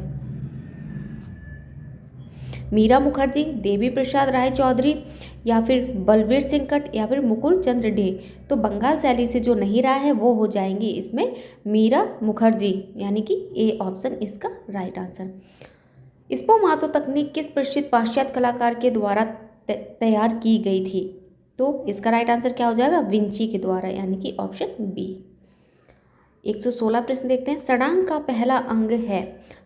मीरा मुखर्जी, देवी प्रसाद राय चौधरी, या फिर बलबीर सिंह कट, या फिर मुकुल चंद्र डे। तो बंगाल शैली से जो नहीं रहा है वो हो जाएंगी इसमें मीरा मुखर्जी, यानी कि ए ऑप्शन इसका राइट आंसर। स्पोमातो तकनीक किस प्रसिद्ध पाश्चात्य कलाकार के द्वारा तैयार की गई थी? तो इसका राइट आंसर क्या हो जाएगा? विंची के द्वारा, यानी कि ऑप्शन बी। 116 प्रश्न देखते हैं। षडांग का पहला अंग है।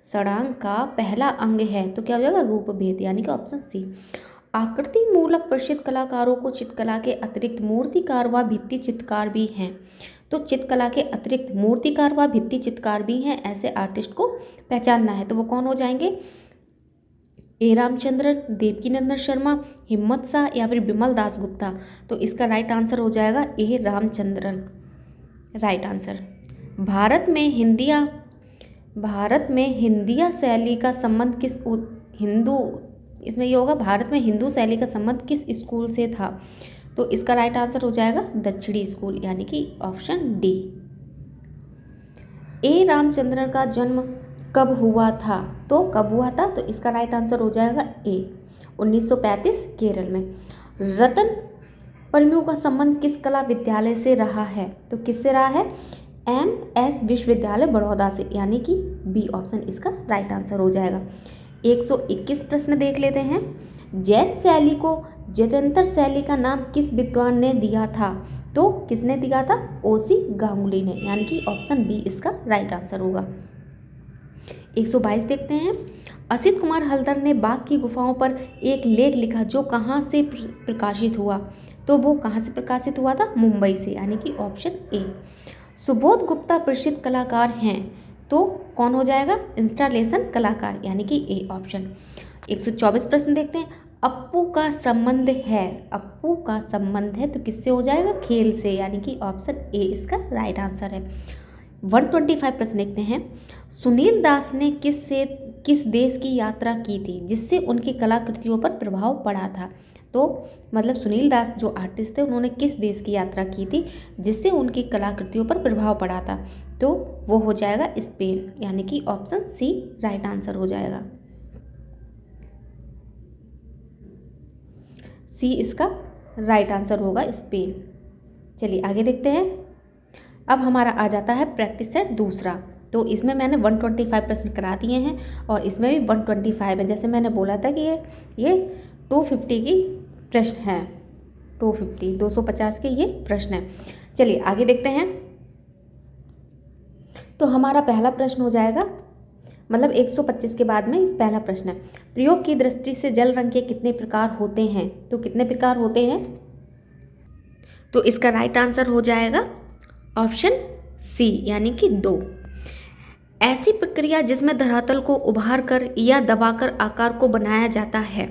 षडांग का पहला अंग है तो क्या हो जाएगा? रूप भेद, यानी कि ऑप्शन सी। आकृति मूलक प्रसिद्ध कलाकारों को चित्रकला के अतिरिक्त मूर्तिकार व भित्ति चित्रकार भी हैं। तो चित्रकला के अतिरिक्त मूर्तिकार व भित्ति चित्रकार भी हैं, ऐसे आर्टिस्ट को पहचानना है। तो वो कौन हो जाएंगे? ए रामचंद्रन, देवकीनंदन शर्मा, हिम्मत शाह, या फिर बिमल दास गुप्ता। तो इसका राइट आंसर हो जाएगा ए रामचंद्रन, राइट आंसर। भारत में हिंदिया शैली का संबंध किस इसमें ये होगा, भारत में हिंदू शैली का संबंध किस स्कूल से था? तो इसका राइट आंसर हो जाएगा दक्षिणी स्कूल, यानी कि ऑप्शन डी। ए रामचंद्रन का जन्म कब हुआ था? तो कब हुआ था? तो इसका राइट आंसर हो जाएगा ए 1935 केरल में। रतन परम्यू का संबंध किस कला विद्यालय से रहा है? तो किससे रहा है? MS विश्वविद्यालय बड़ौदा से, यानी कि बी ऑप्शन इसका राइट आंसर हो जाएगा। 121 प्रश्न देख लेते हैं। जैन शैली को जैतेंतर शैली का नाम किस विद्वान ने दिया था? तो किसने दिया था? ओसी गांगुली ने, यानी कि ऑप्शन बी इसका राइट आंसर होगा। 122 देखते हैं। असित कुमार हल्दर ने बाघ की गुफाओं पर एक लेख लिखा जो कहाँ से प्रकाशित हुआ? तो वो कहाँ से प्रकाशित हुआ था? मुंबई से, यानी कि ऑप्शन ए। सुबोध गुप्ता प्रसिद्ध कलाकार हैं, तो कौन हो जाएगा? इंस्टॉलेशन कलाकार, यानी कि ए ऑप्शन। 124 प्रश्न देखते हैं। अप्पू का संबंध है, अप्पू का संबंध है तो किससे हो जाएगा? खेल से, यानी कि ऑप्शन ए इसका राइट आंसर है। 125 प्रश्न देखते हैं। सुनील दास ने किस देश की यात्रा की थी जिससे उनकी कलाकृतियों पर प्रभाव पड़ा था? तो मतलब सुनील दास जो आर्टिस्ट थे उन्होंने किस देश की यात्रा की थी जिससे उनकी कलाकृतियों पर प्रभाव पड़ा था, तो वो हो जाएगा स्पेन, यानी कि ऑप्शन सी राइट आंसर हो जाएगा। सी इसका राइट आंसर होगा, स्पेन। चलिए आगे देखते हैं। अब हमारा आ जाता है प्रैक्टिस सेट दूसरा। तो इसमें मैंने 125 प्रश्न करा दिए हैं और इसमें भी 125 है। जैसे मैंने बोला था कि ये 250 की प्रश्न है, 250 के ये प्रश्न है। चलिए आगे देखते हैं। तो हमारा पहला प्रश्न हो जाएगा, मतलब 125 के बाद में पहला प्रश्न है, प्रयोग की दृष्टि से जल रंग के कितने प्रकार होते हैं? तो कितने प्रकार होते हैं? तो इसका राइट आंसर हो जाएगा ऑप्शन सी, यानी कि 2। ऐसी प्रक्रिया जिसमें धरातल को उभार कर या दबाकर आकार को बनाया जाता है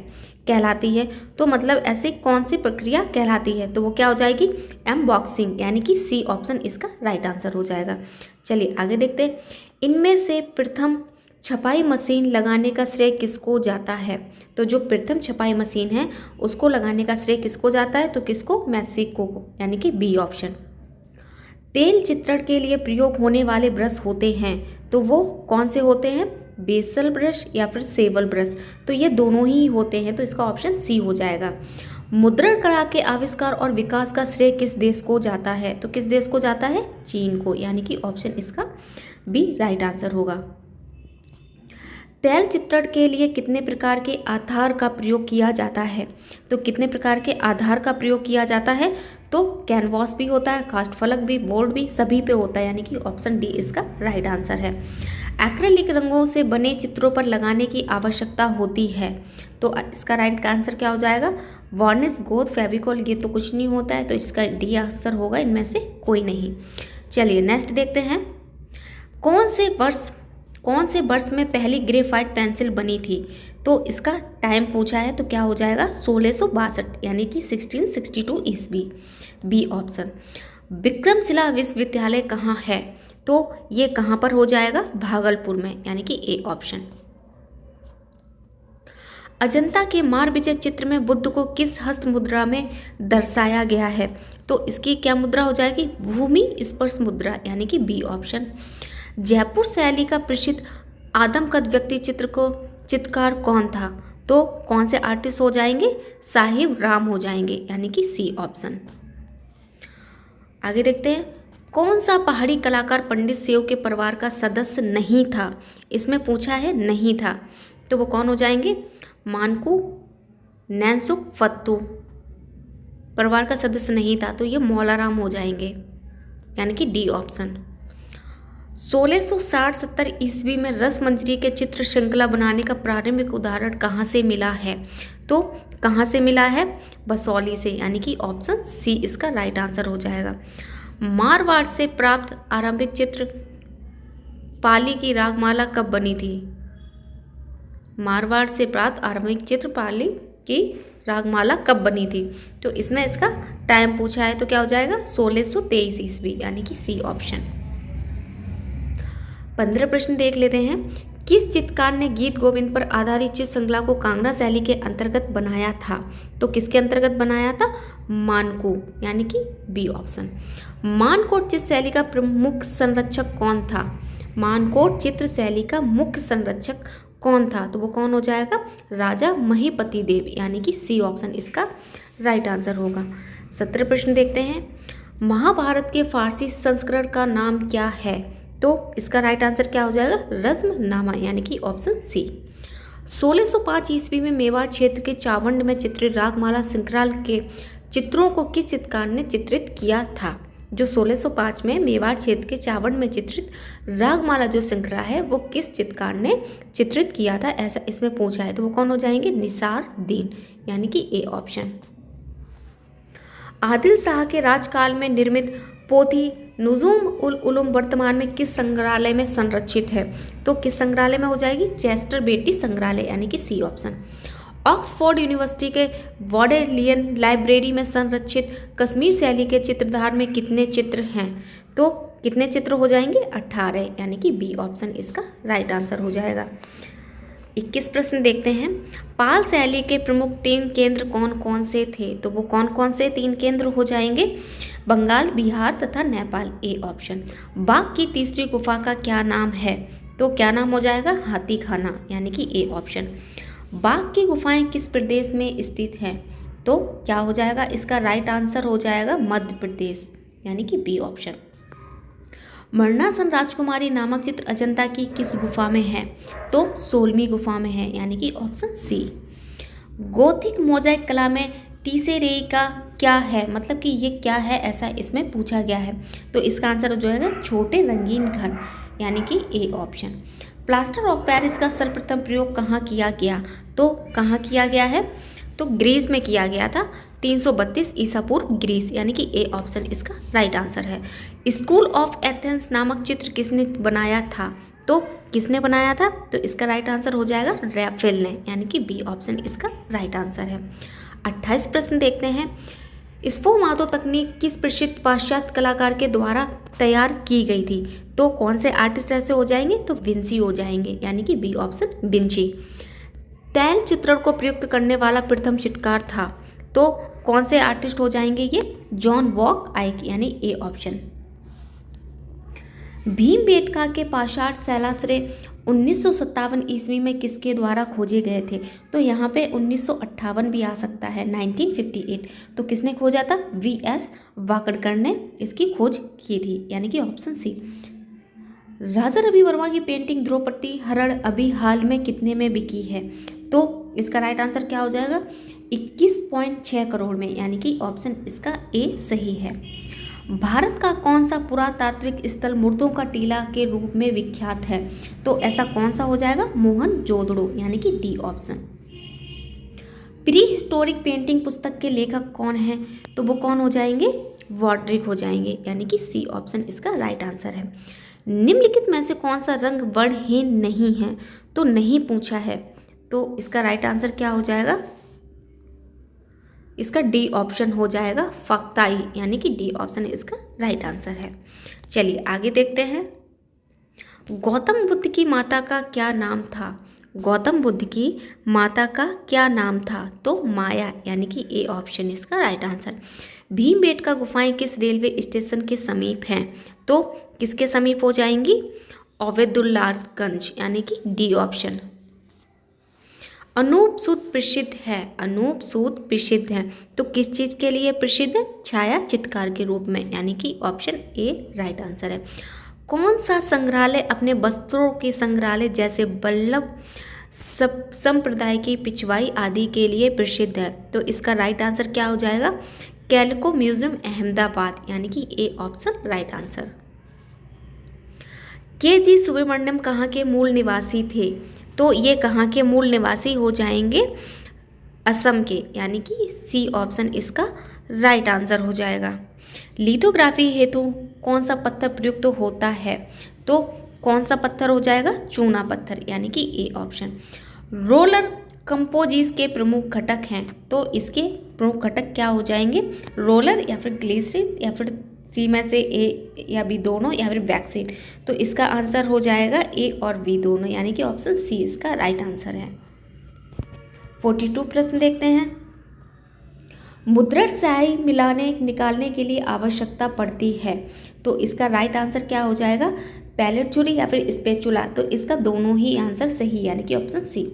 कहलाती है। तो मतलब ऐसे कौन सी प्रक्रिया कहलाती है? तो वो क्या हो जाएगी? एम्बॉक्सिंग, यानी कि सी ऑप्शन इसका राइट आंसर हो जाएगा। चलिए आगे देखते हैं। इनमें से प्रथम छपाई मशीन लगाने का श्रेय किसको जाता है? तो जो प्रथम छपाई मशीन है उसको लगाने का श्रेय किसको जाता है? तो किसको? मैक्सिको को, यानी कि बी ऑप्शन। तेल चित्रण के लिए प्रयोग होने वाले ब्रश होते हैं, तो वो कौन से होते हैं? बेसल ब्रश या फिर सेवल ब्रश, तो ये दोनों ही होते हैं, तो इसका ऑप्शन सी हो जाएगा। मुद्रण कला के आविष्कार और विकास का श्रेय किस देश को जाता है? तो किस देश को जाता है? चीन को, यानी कि ऑप्शन इसका बी राइट आंसर होगा। तेल चित्रण के लिए कितने प्रकार के आधार का प्रयोग किया जाता है? तो कितने प्रकार के आधार का प्रयोग किया जाता है? तो कैनवास भी होता है, कास्ट फलक भी, बोर्ड भी, सभी पे होता है, यानी कि ऑप्शन डी इसका राइट आंसर है। एक्रेलिक रंगों से बने चित्रों पर लगाने की आवश्यकता होती है, तो इसका राइट आंसर क्या हो जाएगा? वार्निश, गोंद, फेविकोल, ये तो कुछ नहीं होता है, तो इसका डी आंसर होगा, इनमें से कोई नहीं। चलिए नेक्स्ट देखते हैं। कौन से वर्ष में पहली ग्रेफाइट पेंसिल बनी थी? तो इसका टाइम पूछा है, तो क्या हो जाएगा? 1662, यानी कि 1662 ईस्वी, बी ऑप्शन। विक्रमशिला विश्वविद्यालय कहाँ है? तो ये कहाँ पर हो जाएगा? भागलपुर में, यानी कि ए ऑप्शन। अजंता के मारविजय चित्र में बुद्ध को किस हस्त मुद्रा में दर्शाया गया है? तो इसकी क्या मुद्रा हो जाएगी? भूमि स्पर्श मुद्रा, यानी कि बी ऑप्शन। जयपुर शैली का प्रसिद्ध आदमकद व्यक्ति चित्रकार कौन था? तो कौन से आर्टिस्ट हो जाएंगे? साहिब राम हो जाएंगे, यानी कि सी ऑप्शन। आगे देखते हैं। कौन सा पहाड़ी कलाकार पंडित सेव के परिवार का सदस्य नहीं था? इसमें पूछा है नहीं था, तो वो कौन हो जाएंगे? मानकू, नैनसुख, फत्तू परिवार का सदस्य नहीं था, तो ये मौलाराम हो जाएंगे, यानी कि डी ऑप्शन। 1660-70 ईस्वी में रसमंजरी के चित्र श्रृंखला बनाने का प्रारंभिक उदाहरण कहाँ से मिला है? तो कहाँ से मिला है? बसौली से, यानी कि ऑप्शन सी इसका राइट आंसर हो जाएगा। मारवाड़ से प्राप्त आरंभिक चित्र पाली की रागमाला कब बनी थी? मारवाड़ से प्राप्त आरंभिक चित्र पाली की रागमाला कब बनी थी? तो इसमें इसका टाइम पूछा है, तो क्या हो जाएगा? 1623 ईस्वी, यानी कि सी ऑप्शन। 15 प्रश्न देख लेते हैं। किस चित्रकार ने गीत गोविंद पर आधारित चित्र श्रृंखला को कांगड़ा शैली के अंतर्गत बनाया था? तो किसके अंतर्गत बनाया था? मानकू, यानी कि बी ऑप्शन। मानकोट चित्र शैली का प्रमुख संरक्षक कौन था? मानकोट चित्र शैली का मुख्य संरक्षक कौन था? तो वो कौन हो जाएगा? राजा महीपति देव, यानी कि सी ऑप्शन इसका राइट आंसर होगा। 17 प्रश्न देखते हैं। महाभारत के फारसी संस्करण का नाम क्या है? तो इसका राइट आंसर क्या हो जाएगा? रज़्मनामा, यानी कि ऑप्शन सी। 1605 ईस्वी में मेवाड़ क्षेत्र के चावंड में चित्रित रागमाला श्रृंखला के चित्रों को किस चित्रकार ने चित्रित किया था? जो 1605 में मेवाड़ क्षेत्र के चावंड में चित्रित रागमाला जो श्रृंखला है वो किस चित्रकार ने चित्रित किया था, ऐसा इसमें पूछा है, तो वो कौन हो जाएंगे? निसार दीन, यानी कि ए ऑप्शन। आदिल शाह के राजकाल में निर्मित पोथी नुज़ूम उल उलूम वर्तमान में किस संग्रहालय में संरक्षित है? तो किस संग्रहालय में हो जाएगी? चेस्टर बेटी संग्रहालय, यानी कि सी ऑप्शन। ऑक्सफोर्ड यूनिवर्सिटी के वॉडेलियन लाइब्रेरी में संरक्षित कश्मीर शैली के चित्रधार में कितने चित्र हैं? तो कितने चित्र हो जाएंगे? 18, यानी कि बी ऑप्शन इसका राइट आंसर हो जाएगा। 21 प्रश्न देखते हैं। पाल शैली के प्रमुख 3 केंद्र कौन कौन से थे? तो वो कौन कौन से 3 केंद्र हो जाएंगे? बंगाल, बिहार तथा नेपाल, ए ऑप्शन। बाघ की तीसरी गुफा का क्या नाम है? तो क्या नाम हो जाएगा? हाथी खाना, यानी कि ए ऑप्शन। बाघ की गुफाएं किस प्रदेश में स्थित हैं? तो क्या हो जाएगा? इसका राइट आंसर हो जाएगा मध्य प्रदेश, यानी कि बी ऑप्शन। मरणासन राजकुमारी नामक चित्र अजंता की किस गुफा में है? तो 16वीं गुफा में है, यानी कि ऑप्शन सी। गोथिक मोजाइक कला में टीसेरेई का क्या है? मतलब कि ये क्या है, ऐसा इसमें पूछा गया है। तो इसका आंसर हो जाएगा छोटे रंगीन घन, यानी कि A option. Plaster of Paris का सर्वप्रथम प्रयोग कहाँ किया गया? तो कहाँ किया गया है? तो ग्रीस में किया गया था, 332 ईसा पूर्व, ग्रीस, यानी कि ए ऑप्शन इसका राइट आंसर है। स्कूल ऑफ एथेंस नामक चित्र किसने बनाया था? तो किसने बनाया था? तो इसका राइट आंसर हो जाएगा रैफेल ने, यानी कि बी ऑप्शन इसका राइट आंसर है। 28 प्रश्न देखते हैं। स्फोमातो तकनीक किस प्रसिद्ध पाश्चात्य कलाकार के द्वारा तैयार की गई थी? तो कौन से आर्टिस्ट ऐसे हो जाएंगे? तो विंसी हो जाएंगे, यानी कि बी ऑप्शन विंची। तैल चित्रण को प्रयुक्त करने वाला प्रथम चित्रकार था? तो कौन से आर्टिस्ट हो जाएंगे ये? जॉन वॉक आइक, यानी ए ऑप्शन। भीमबेटका के पाषाण शैलाश्रय 1957 ईस्वी में किसके द्वारा खोजे गए थे? तो यहाँ पे 1958 भी आ सकता है, 1958। तो किसने खोजा था? V.S. वाकड़कर ने इसकी खोज की थी, यानी कि ऑप्शन सी। राजा रवि वर्मा की पेंटिंग द्रौपदी हरण अभी हाल में कितने में बिकी है? तो इसका राइट आंसर क्या हो जाएगा? 21.6 करोड़ में, यानी कि ऑप्शन इसका ए सही है। भारत का कौन सा पुरातात्विक स्थल मुर्दों का टीला के रूप में विख्यात है? तो ऐसा कौन सा हो जाएगा? मोहनजोदड़ो, यानी कि D option. Pre historic painting पुस्तक के लेखक कौन है? तो वो कौन हो जाएंगे? वॉड्रिक हो जाएंगे, यानी कि सी ऑप्शन इसका राइट आंसर है। निम्नलिखित में से कौन सा रंग वर्णहीन नहीं है? तो नहीं पूछा है, तो इसका राइट आंसर क्या हो जाएगा? इसका डी ऑप्शन हो जाएगा फक्ताई, यानी कि डी ऑप्शन इसका राइट आंसर है। चलिए आगे देखते हैं। गौतम बुद्ध की माता का क्या नाम था? गौतम बुद्ध की माता का क्या नाम था? तो माया, यानी कि ए ऑप्शन इसका राइट आंसर। भीमबेटका गुफाएं किस रेलवे स्टेशन के समीप हैं? तो किसके समीप हो जाएंगी? ओबेदुल्लागंज, यानी कि डी ऑप्शन। अनूप सूद प्रसिद्ध है, अनूप सूद प्रसिद्ध है, तो किस चीज़ के लिए प्रसिद्ध है? छाया चित्रकार के रूप में, यानी कि ऑप्शन ए राइट आंसर है। कौन सा संग्रहालय अपने वस्त्रों के संग्रहालय जैसे वल्लभ संप्रदाय की पिछवाई आदि के लिए प्रसिद्ध है? तो इसका राइट आंसर क्या हो जाएगा? कैलको म्यूजियम अहमदाबाद, यानी कि ए ऑप्शन राइट आंसर। के जी सुब्रमण्यम कहाँ के मूल निवासी थे? तो ये कहाँ के मूल निवासी हो जाएंगे? असम के, यानी कि सी ऑप्शन इसका राइट आंसर हो जाएगा। लिथोग्राफी हेतु कौन सा पत्थर प्रयुक्त होता है? तो कौन सा पत्थर हो जाएगा? चूना पत्थर, यानी कि ए ऑप्शन। रोलर कंपोजिस के प्रमुख घटक हैं, तो इसके प्रमुख घटक क्या हो जाएंगे? रोलर या फिर ग्लिसरीन या फिर सी में से ए या बी दोनों या फिर वैक्सीन। तो इसका आंसर हो जाएगा ए और बी दोनों, यानी कि ऑप्शन सी इसका राइट आंसर है। 42 प्रश्न देखते हैं। मुद्रण स्याही मिलाने निकालने के लिए आवश्यकता पड़ती है, तो इसका राइट आंसर क्या हो जाएगा? पैलेट छुरी या फिर स्पेचुला, तो इसका दोनों ही आंसर सही, यानी कि ऑप्शन सी।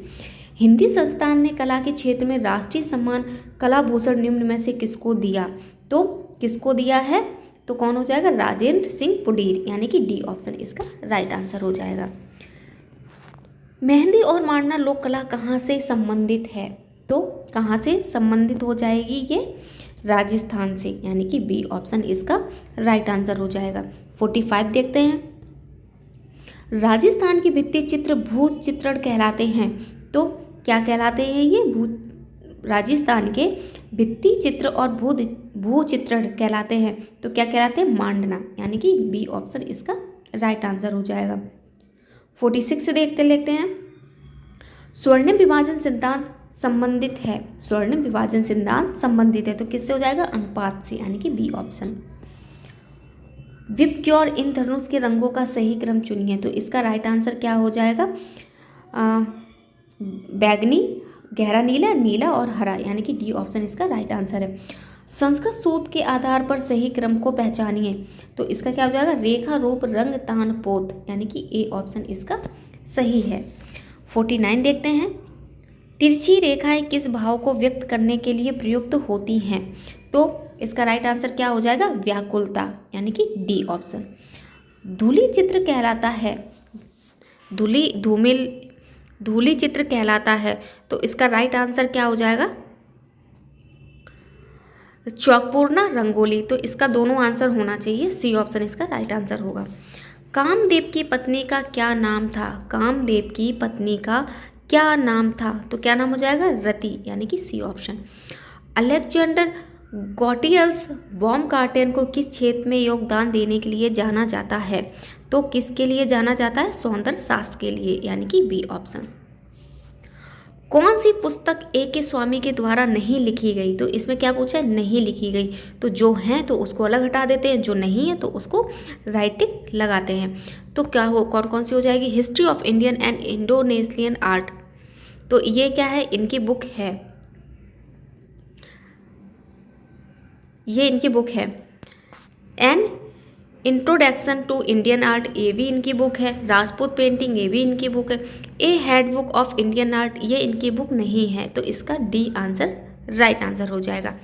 हिंदी संस्थान ने कला के क्षेत्र में राष्ट्रीय सम्मान कला भूषण निम्न में से किसको दिया? तो किसको दिया है? तो कौन हो जाएगा? राजेंद्र सिंह पुडीर, यानी कि डी ऑप्शन इसका राइट आंसर हो जाएगा। मेहंदी और मांडना लोक कला कहाँ से संबंधित है? तो कहाँ से संबंधित हो जाएगी ये? राजस्थान से, यानी कि बी ऑप्शन इसका राइट आंसर हो जाएगा। 45 देखते हैं। राजस्थान के भित्ति चित्र भूत चित्रण कहलाते हैं, तो क्या कहलाते हैं ये? राजस्थान के भित्ति चित्र और भू चित्रण कहलाते हैं, तो क्या कहलाते हैं? मांडना, यानी कि बी ऑप्शन इसका राइट आंसर हो जाएगा। 46 से देखते हैं। स्वर्णिम विभाजन सिद्धांत संबंधित है, स्वर्णिम विभाजन सिद्धांत संबंधित है, तो किससे हो जाएगा? अनुपात से, यानी कि बी ऑप्शन। विपक्योर इन धनुष के रंगों का सही क्रम चुनिए, तो इसका राइट आंसर क्या हो जाएगा? बैगनी, गहरा नीला, नीला और हरा, यानी कि डी ऑप्शन इसका राइट आंसर है। संस्कृत सूत्र के आधार पर सही क्रम को पहचानिए, तो इसका क्या हो जाएगा? रेखा, रूप, रंग, तान, पोत, यानी कि ए ऑप्शन इसका सही है। 49 देखते हैं। तिरछी रेखाएं किस भाव को व्यक्त करने के लिए प्रयुक्त होती हैं? तो इसका राइट आंसर क्या हो जाएगा? व्याकुलता, यानी कि डी ऑप्शन। धूली चित्र कहलाता है, धूली चित्र कहलाता है, तो इसका राइट आंसर क्या हो जाएगा? चौकपूर्णा, रंगोली, तो इसका दोनों आंसर होना चाहिए, सी ऑप्शन इसका राइट आंसर होगा। कामदेव की पत्नी का क्या नाम था? कामदेव की पत्नी का क्या नाम था? तो क्या नाम हो जाएगा? रति, यानी कि सी ऑप्शन। अलेक्जेंडर गॉटियल्स बाउमगार्टेन को किस क्षेत्र में योगदान देने के लिए जाना जाता है? तो किसके लिए जाना जाता है? सौंदर्य शास्त्र के लिए, यानी कि बी ऑप्शन। कौन सी पुस्तक ए के स्वामी के द्वारा नहीं लिखी गई? तो इसमें क्या पूछा है? नहीं लिखी गई, तो जो है तो उसको अलग हटा देते हैं, जो नहीं है तो उसको राइट टिक लगाते हैं। तो क्या हो, कौन कौन सी हो जाएगी? History of Indian and Indonesian art, तो ये क्या है? इनकी बुक है, ये इनकी बुक है। An introduction to Indian art, ये भी इनकी बुक है। राजपूत पेंटिंग, ये भी इनकी बुक है। ए हैंडबुक ऑफ इंडियन आर्ट, ये इनकी बुक नहीं है, तो इसका डी आंसर राइट आंसर हो जाएगा।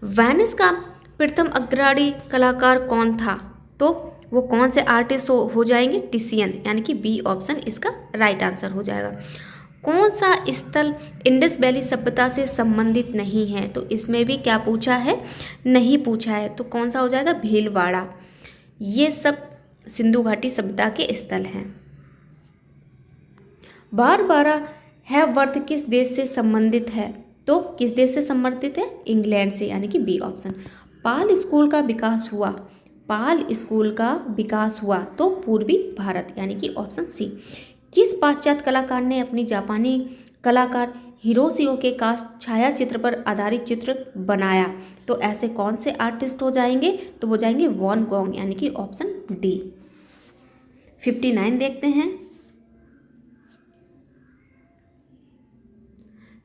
वेनिस का प्रथम अग्रणी कलाकार कौन था? तो वो कौन से आर्टिस्ट हो जाएंगे? टिसियन, यानी कि बी ऑप्शन इसका राइट आंसर हो जाएगा। कौन सा स्थल इंडस वैली सभ्यता से संबंधित नहीं है? तो इसमें भी क्या पूछा है? नहीं पूछा है, तो कौन सा हो जाएगा? भीलवाड़ा। ये सब सिंधु घाटी सभ्यता के स्थल हैं। बारबारा हैवर्थ किस देश से संबंधित है? तो किस देश से संबंधित है? इंग्लैंड से, यानी कि बी ऑप्शन। पाल स्कूल का विकास हुआ, पाल स्कूल का विकास हुआ तो पूर्वी भारत, यानी कि ऑप्शन सी। किस पाश्चात्य कलाकार ने अपनी जापानी कलाकार हिरोशियो के कास्ट छाया चित्र पर आधारित चित्र बनाया? तो ऐसे कौन से आर्टिस्ट हो जाएंगे? तो वो जाएंगे वॉन गोंग, यानी कि ऑप्शन डी। 59 देखते हैं।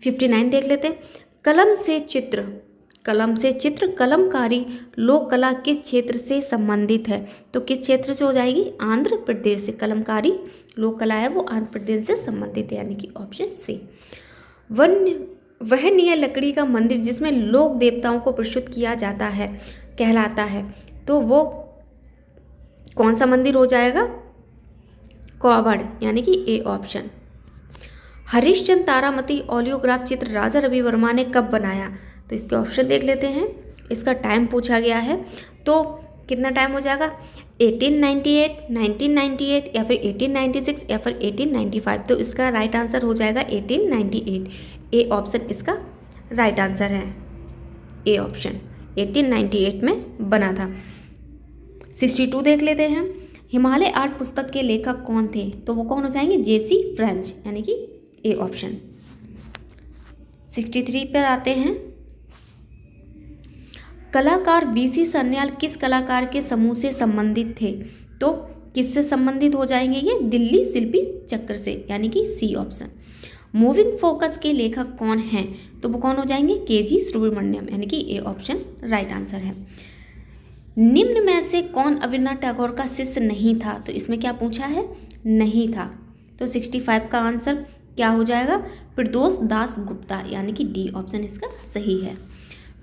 59 देख लेते हैं। कलम से चित्र, कलम से चित्र कलमकारी लोक कला किस क्षेत्र से संबंधित है? तो किस क्षेत्र से हो जाएगी? आंध्र प्रदेश से। कलमकारी लोक कला है वो आंध्र प्रदेश से संबंधित है, यानी कि ऑप्शन सी। वह निय लकड़ी का मंदिर जिसमें लोक देवताओं को प्रस्तुत किया जाता है कहलाता है, तो वो कौन सा मंदिर हो जाएगा? कौवड़, यानी कि A option. Harishchandra Taramati oleograph चित्र राजा रवि वर्मा ने कब बनाया? तो इसके ऑप्शन देख लेते हैं। इसका टाइम पूछा गया है, तो कितना टाइम हो जाएगा? 1898, 1998 या फिर 1896 या फिर 1895, तो इसका राइट आंसर हो जाएगा 1898। ए ऑप्शन इसका राइट आंसर है, ए ऑप्शन 1898 में बना था। 62 देख लेते हैं। हिमालय आर्ट पुस्तक के लेखक कौन थे? तो वो कौन हो जाएंगे? जेसी फ्रेंच, यानी कि ए ऑप्शन। 63 पर आते हैं। कलाकार बीसी सन्याल किस कलाकार के समूह से संबंधित थे? तो किससे संबंधित हो जाएंगे ये? दिल्ली शिल्पी चक्र से, यानी कि सी ऑप्शन। मूविंग फोकस के लेखक कौन हैं? तो वो कौन हो जाएंगे? केजी सुब्रमण्यम, यानी कि ए ऑप्शन राइट आंसर है। निम्न में से कौन रवींद्रनाथ टैगोर का शिष्य नहीं था? तो इसमें क्या पूछा है? नहीं था, तो 65 का आंसर क्या हो जाएगा? प्रदोष दास गुप्ता, यानी कि डी ऑप्शन इसका सही है।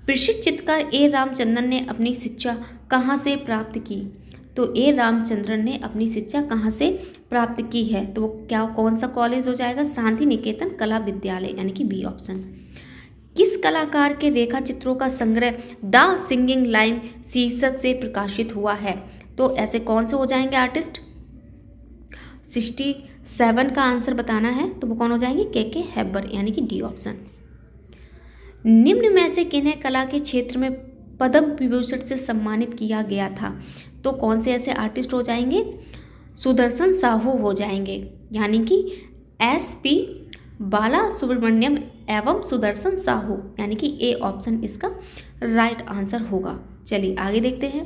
प्रसिद्ध चित्रकार ए रामचंद्रन ने अपनी शिक्षा कहाँ से प्राप्त की? तो ए रामचंद्रन ने अपनी शिक्षा कहाँ से प्राप्त की है? तो वो क्या कौन सा कॉलेज हो जाएगा? शांति निकेतन कला विद्यालय, यानी कि बी ऑप्शन। किस कलाकार के रेखा चित्रों का संग्रह द सिंगिंग लाइन शीर्षक से प्रकाशित हुआ है? तो ऐसे कौन से हो जाएंगे आर्टिस्ट? 67 का आंसर बताना है, तो वो कौन हो जाएंगे? के हैबर, यानी कि डी ऑप्शन। निम्न में से किन्हें कला के क्षेत्र में पद्म विभूषण से सम्मानित किया गया था? तो कौन से ऐसे आर्टिस्ट हो जाएंगे? सुदर्शन साहू हो जाएंगे, यानी कि SP बाला सुब्रमण्यम एवं सुदर्शन साहू, यानी कि ए ऑप्शन इसका राइट आंसर होगा। चलिए आगे देखते हैं।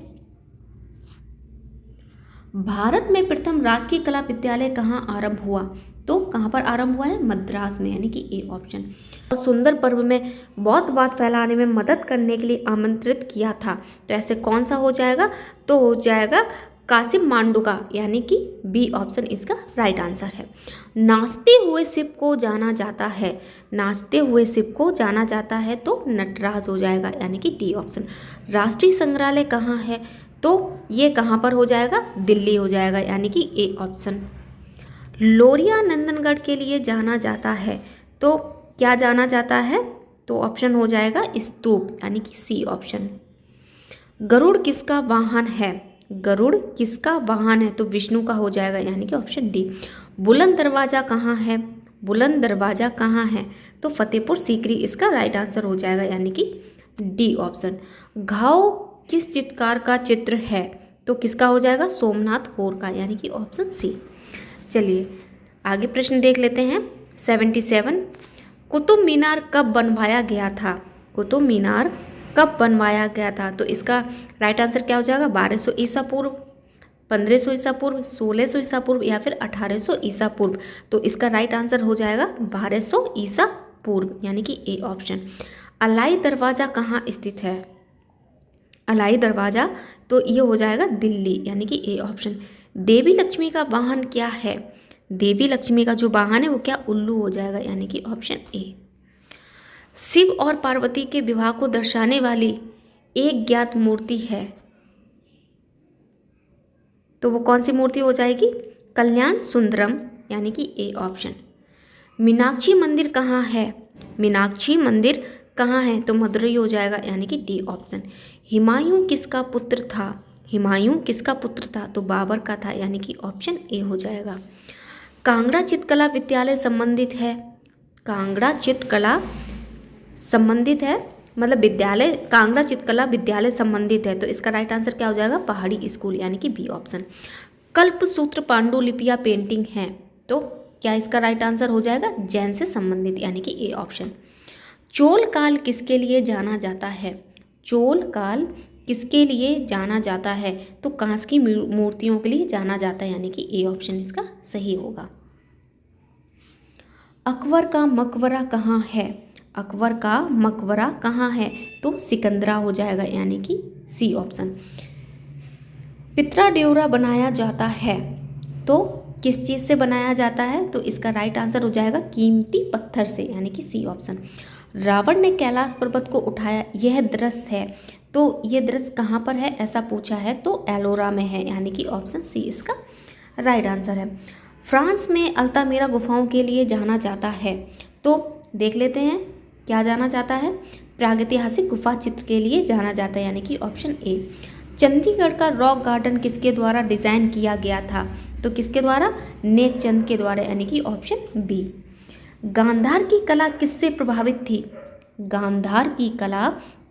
भारत में प्रथम राजकीय कला विद्यालय कहाँ आरंभ हुआ? तो कहाँ पर आरंभ हुआ है? मद्रास में, यानी कि ए ऑप्शन। और सुंदर पर्व में बौद्धवाद फैलाने में मदद करने के लिए आमंत्रित किया था, तो ऐसे कौन सा हो जाएगा? तो हो जाएगा कासिम मांडुका, यानी कि बी ऑप्शन इसका राइट आंसर है। नाचते हुए शिव को जाना जाता है, नाचते हुए शिव को जाना जाता है तो नटराज हो जाएगा, यानी कि डी ऑप्शन। राष्ट्रीय संग्रहालय कहाँ है? तो ये कहाँ पर हो जाएगा? दिल्ली हो जाएगा, यानी कि ए ऑप्शन। लोरिया नंदनगढ़ के लिए जाना जाता है, तो क्या जाना जाता है? तो ऑप्शन हो जाएगा स्तूप, यानी कि सी ऑप्शन। गरुड़ किसका वाहन है? गरुड़ किसका वाहन है? तो विष्णु का हो जाएगा, यानी कि ऑप्शन डी। बुलंद दरवाजा कहाँ है? बुलंद दरवाजा कहाँ है? तो फतेहपुर सीकरी इसका राइट आंसर हो जाएगा, यानी कि डी ऑप्शन। घाव किस चित्रकार का चित्र है? तो किसका हो जाएगा? सोमनाथ होर का, यानी कि ऑप्शन सी। चलिए आगे प्रश्न देख लेते हैं। 77 कुतुब मीनार कब बनवाया गया था? कुतुब मीनार कब बनवाया गया था? तो इसका राइट आंसर क्या हो जाएगा? 1200 ईसा पूर्व, 1500 ईसा पूर्व, 1600 ईसा पूर्व या फिर 1800 ईसा पूर्व। तो इसका राइट आंसर हो जाएगा 1200 ईसा पूर्व, यानी कि ए ऑप्शन। अलाई दरवाज़ा कहाँ स्थित है? अलाई दरवाज़ा, तो ये हो जाएगा दिल्ली, यानी कि ए ऑप्शन। देवी लक्ष्मी का वाहन क्या है? देवी लक्ष्मी का जो वाहन है वो क्या? उल्लू हो जाएगा, यानी कि ऑप्शन ए। शिव और पार्वती के विवाह को दर्शाने वाली एक ज्ञात मूर्ति है, तो वो कौन सी मूर्ति हो जाएगी? कल्याण सुंदरम, यानी कि ए ऑप्शन। मीनाक्षी मंदिर कहाँ है? मीनाक्षी मंदिर कहाँ है? तो मदुरई हो जाएगा, यानी कि डी ऑप्शन। हुमायूं किसका पुत्र था? हुमायूं किसका पुत्र था? तो बाबर का था, यानी कि ऑप्शन ए हो जाएगा। कांगड़ा चित्रकला विद्यालय संबंधित है? कांगड़ा चित्रकला संबंधित है, मतलब विद्यालय, कांगड़ा चित्रकला विद्यालय संबंधित है, तो इसका राइट आंसर क्या हो जाएगा? पहाड़ी स्कूल, यानी कि बी ऑप्शन। कल्पसूत्र पांडुलिपिया पेंटिंग है, तो क्या इसका राइट आंसर हो जाएगा? जैन से संबंधित, यानी कि ए ऑप्शन। चोल काल किसके लिए जाना जाता है? चोल काल किसके लिए जाना जाता है? तो कांस्य की मूर्तियों के लिए जाना जाता है, यानी कि ए ऑप्शन इसका सही होगा। अकबर का मकबरा कहाँ है? अकबर का मकबरा कहाँ है? तो सिकंदरा हो जाएगा, यानी कि सी ऑप्शन। पित्रा ड्योरा बनाया जाता है, तो किस चीज़ से बनाया जाता है? तो इसका राइट आंसर हो जाएगा कीमती पत्थर से, यानी कि सी ऑप्शन। रावण ने कैलाश पर्वत को उठाया, यह दृश्य है, तो ये दृश्य कहाँ पर है ऐसा पूछा है? तो एलोरा में है, यानी कि ऑप्शन सी इसका राइट आंसर है। फ्रांस में अल्तामिरा गुफाओं के लिए जाना जाता है, तो देख लेते हैं क्या जाना जाता है? प्रागैतिहासिक गुफा चित्र के लिए जाना जाता है, यानी कि ऑप्शन ए। चंडीगढ़ का रॉक गार्डन किसके द्वारा डिज़ाइन किया गया था? तो किसके द्वारा? नेकचंद के द्वारा, यानी कि ऑप्शन बी। गांधार की कला किससे प्रभावित थी? गांधार की कला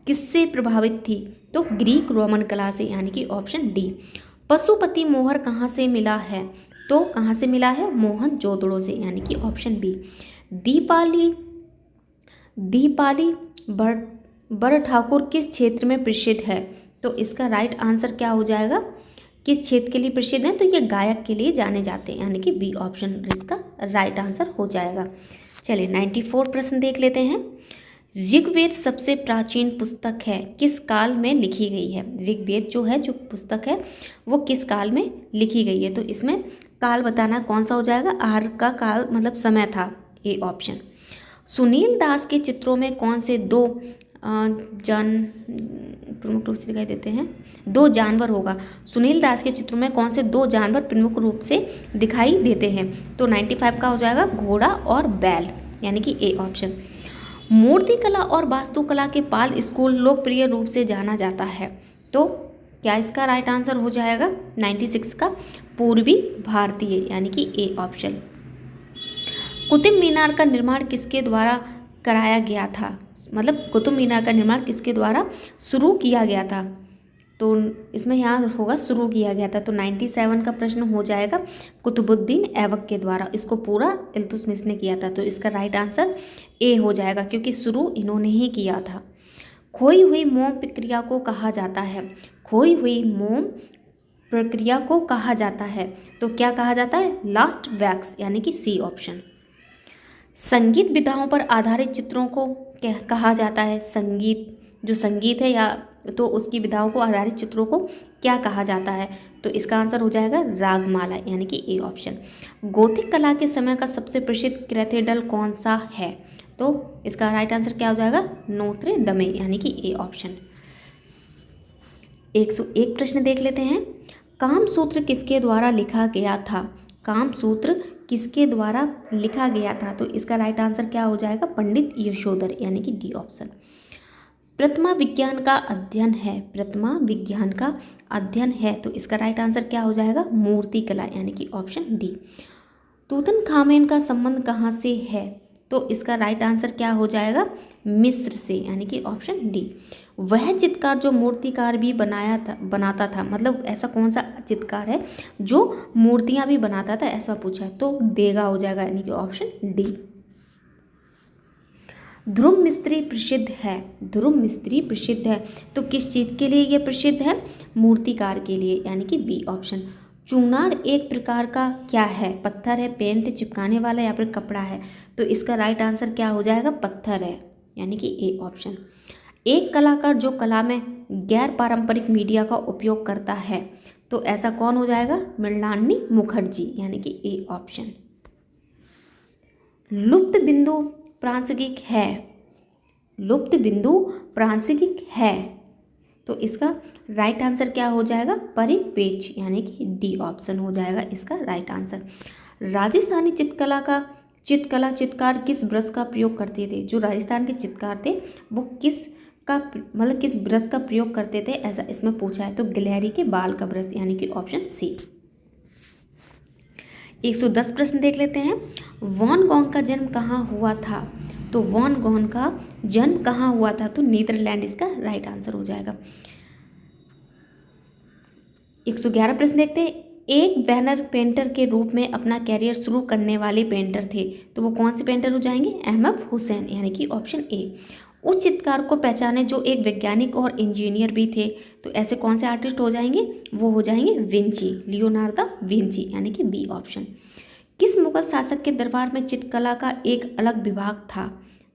किससे प्रभावित थी? तो ग्रीक रोमन कला से, यानी कि ऑप्शन डी। पशुपति मोहर कहाँ से मिला है? तो कहाँ से मिला है? मोहनजोदड़ो से, यानी कि ऑप्शन बी। दीपाली बर ठाकुर किस क्षेत्र में प्रसिद्ध है? तो इसका राइट आंसर क्या हो जाएगा? किस क्षेत्र के लिए प्रसिद्ध है? तो ये गायक के लिए जाने जाते हैं, यानी कि बी ऑप्शन इसका राइट आंसर हो जाएगा। चलिए 94 प्रश्न देख लेते हैं। ऋग्वेद सबसे प्राचीन पुस्तक है, किस काल में लिखी गई है? ऋग्वेद जो है, जो पुस्तक है वो किस काल में लिखी गई है? तो इसमें काल बताना कौन सा हो जाएगा? आर्य का काल, मतलब समय था, ए ऑप्शन। सुनील दास के चित्रों में कौन से दो प्रमुख रूप से दिखाई देते हैं? दो जानवर होगा। सुनील दास के चित्रों में कौन से दो जानवर प्रमुख रूप से दिखाई देते हैं? तो 95 का हो जाएगा घोड़ा और बैल, यानी कि ए ऑप्शन। मूर्तिकला और वास्तुकला के पाल स्कूल लोकप्रिय रूप से जाना जाता है, तो क्या इसका राइट आंसर हो जाएगा? 96 का पूर्वी भारतीय, यानी कि ए ऑप्शन। कुतुब मीनार का निर्माण किसके द्वारा कराया गया था? मतलब कुतुब मीनार का निर्माण किसके द्वारा शुरू किया गया था? तो इसमें यहाँ होगा शुरू किया गया था, तो 97 का प्रश्न हो जाएगा कुतुबुद्दीन ऐबक के द्वारा। इसको पूरा इल्तुतमिश ने किया था, तो इसका राइट आंसर ए हो जाएगा, क्योंकि शुरू इन्होंने ही किया था। खोई हुई मोम प्रक्रिया को कहा जाता है? खोई हुई मोम प्रक्रिया को कहा जाता है? तो क्या कहा जाता है? लास्ट वैक्स, यानी कि सी ऑप्शन। संगीत विधाओं पर आधारित चित्रों को क्या कहा जाता है? संगीत, जो संगीत है या तो उसकी विधाओं को आधारित चित्रों को क्या कहा जाता है? तो इसका आंसर हो जाएगा रागमाला, यानी कि ए ऑप्शन। गोथिक कला के समय का सबसे प्रसिद्ध कैथेड्रल कौन सा है? तो इसका राइट आंसर क्या हो जाएगा? नोत्रे दमे, यानी कि ए ऑप्शन। 101 प्रश्न देख लेते हैं। कामसूत्र किसके द्वारा लिखा गया था? कामसूत्र किसके द्वारा लिखा गया था? तो इसका राइट आंसर क्या हो जाएगा? पंडित यशोधर, यानी कि डी ऑप्शन। प्रतिमा विज्ञान का अध्ययन है, प्रतिमा विज्ञान का अध्ययन है, तो इसका राइट आंसर क्या हो जाएगा? मूर्ति कला, यानी कि ऑप्शन डी। तूतनखामेन का संबंध कहाँ से है? तो इसका राइट आंसर क्या हो जाएगा? मिस्र से, यानी कि ऑप्शन डी। वह चित्रकार जो मूर्तिकार भी बनाता था, मतलब ऐसा कौन सा चित्रकार है जो मूर्तियां भी बनाता था, ऐसा पूछा है, तो देगा हो जाएगा, यानी कि ऑप्शन डी। ध्रुव मिस्त्री प्रसिद्ध है, ध्रुव मिस्त्री प्रसिद्ध है, तो किस चीज़ के लिए ये प्रसिद्ध है? मूर्तिकार के लिए, यानी कि बी ऑप्शन। चूनार एक प्रकार का क्या है? पत्थर है, पेंट चिपकाने वाला, या फिर कपड़ा है? तो इसका राइट आंसर क्या हो जाएगा? पत्थर है, यानी कि ए ऑप्शन। एक कलाकार जो कला में गैर पारंपरिक मीडिया का उपयोग करता है, तो ऐसा कौन हो जाएगा? मृणालिनी मुखर्जी, यानी कि ए ऑप्शन। लुप्त बिंदु प्रासंगिक है, लुप्त बिंदु प्रासंगिक है, तो इसका राइट आंसर क्या हो जाएगा? परिपेक्ष, यानी कि डी ऑप्शन हो जाएगा इसका राइट आंसर। राजस्थानी चित्रकार किस ब्रश का प्रयोग करते थे? जो राजस्थान के चित्रकार थे वो किस ब्रश का प्रयोग करते थे, ऐसा इसमें पूछा है, तो गिलहरी के बाल का ब्रश, यानी कि ऑप्शन सी। 110 प्रश्न देख लेते हैं। वॉन गॉग का जन्म कहाँ हुआ था? तो वॉन गॉग का जन्म कहाँ हुआ था? तो नीदरलैंड इसका राइट आंसर हो जाएगा। 111 प्रश्न देखते हैं। एक बैनर पेंटर के रूप में अपना कैरियर शुरू करने वाले पेंटर थे, तो वो कौन से पेंटर हो जाएंगे? अहमद हुसैन, यानी कि ऑप्शन ए। उस चित्रकार को पहचाने जो एक वैज्ञानिक और इंजीनियर भी थे, तो ऐसे कौन से आर्टिस्ट हो जाएंगे? वो हो जाएंगे विंची, लियोनार्डो विंची, यानी कि बी ऑप्शन। किस मुगल शासक के दरबार में चित्रकला का एक अलग विभाग था?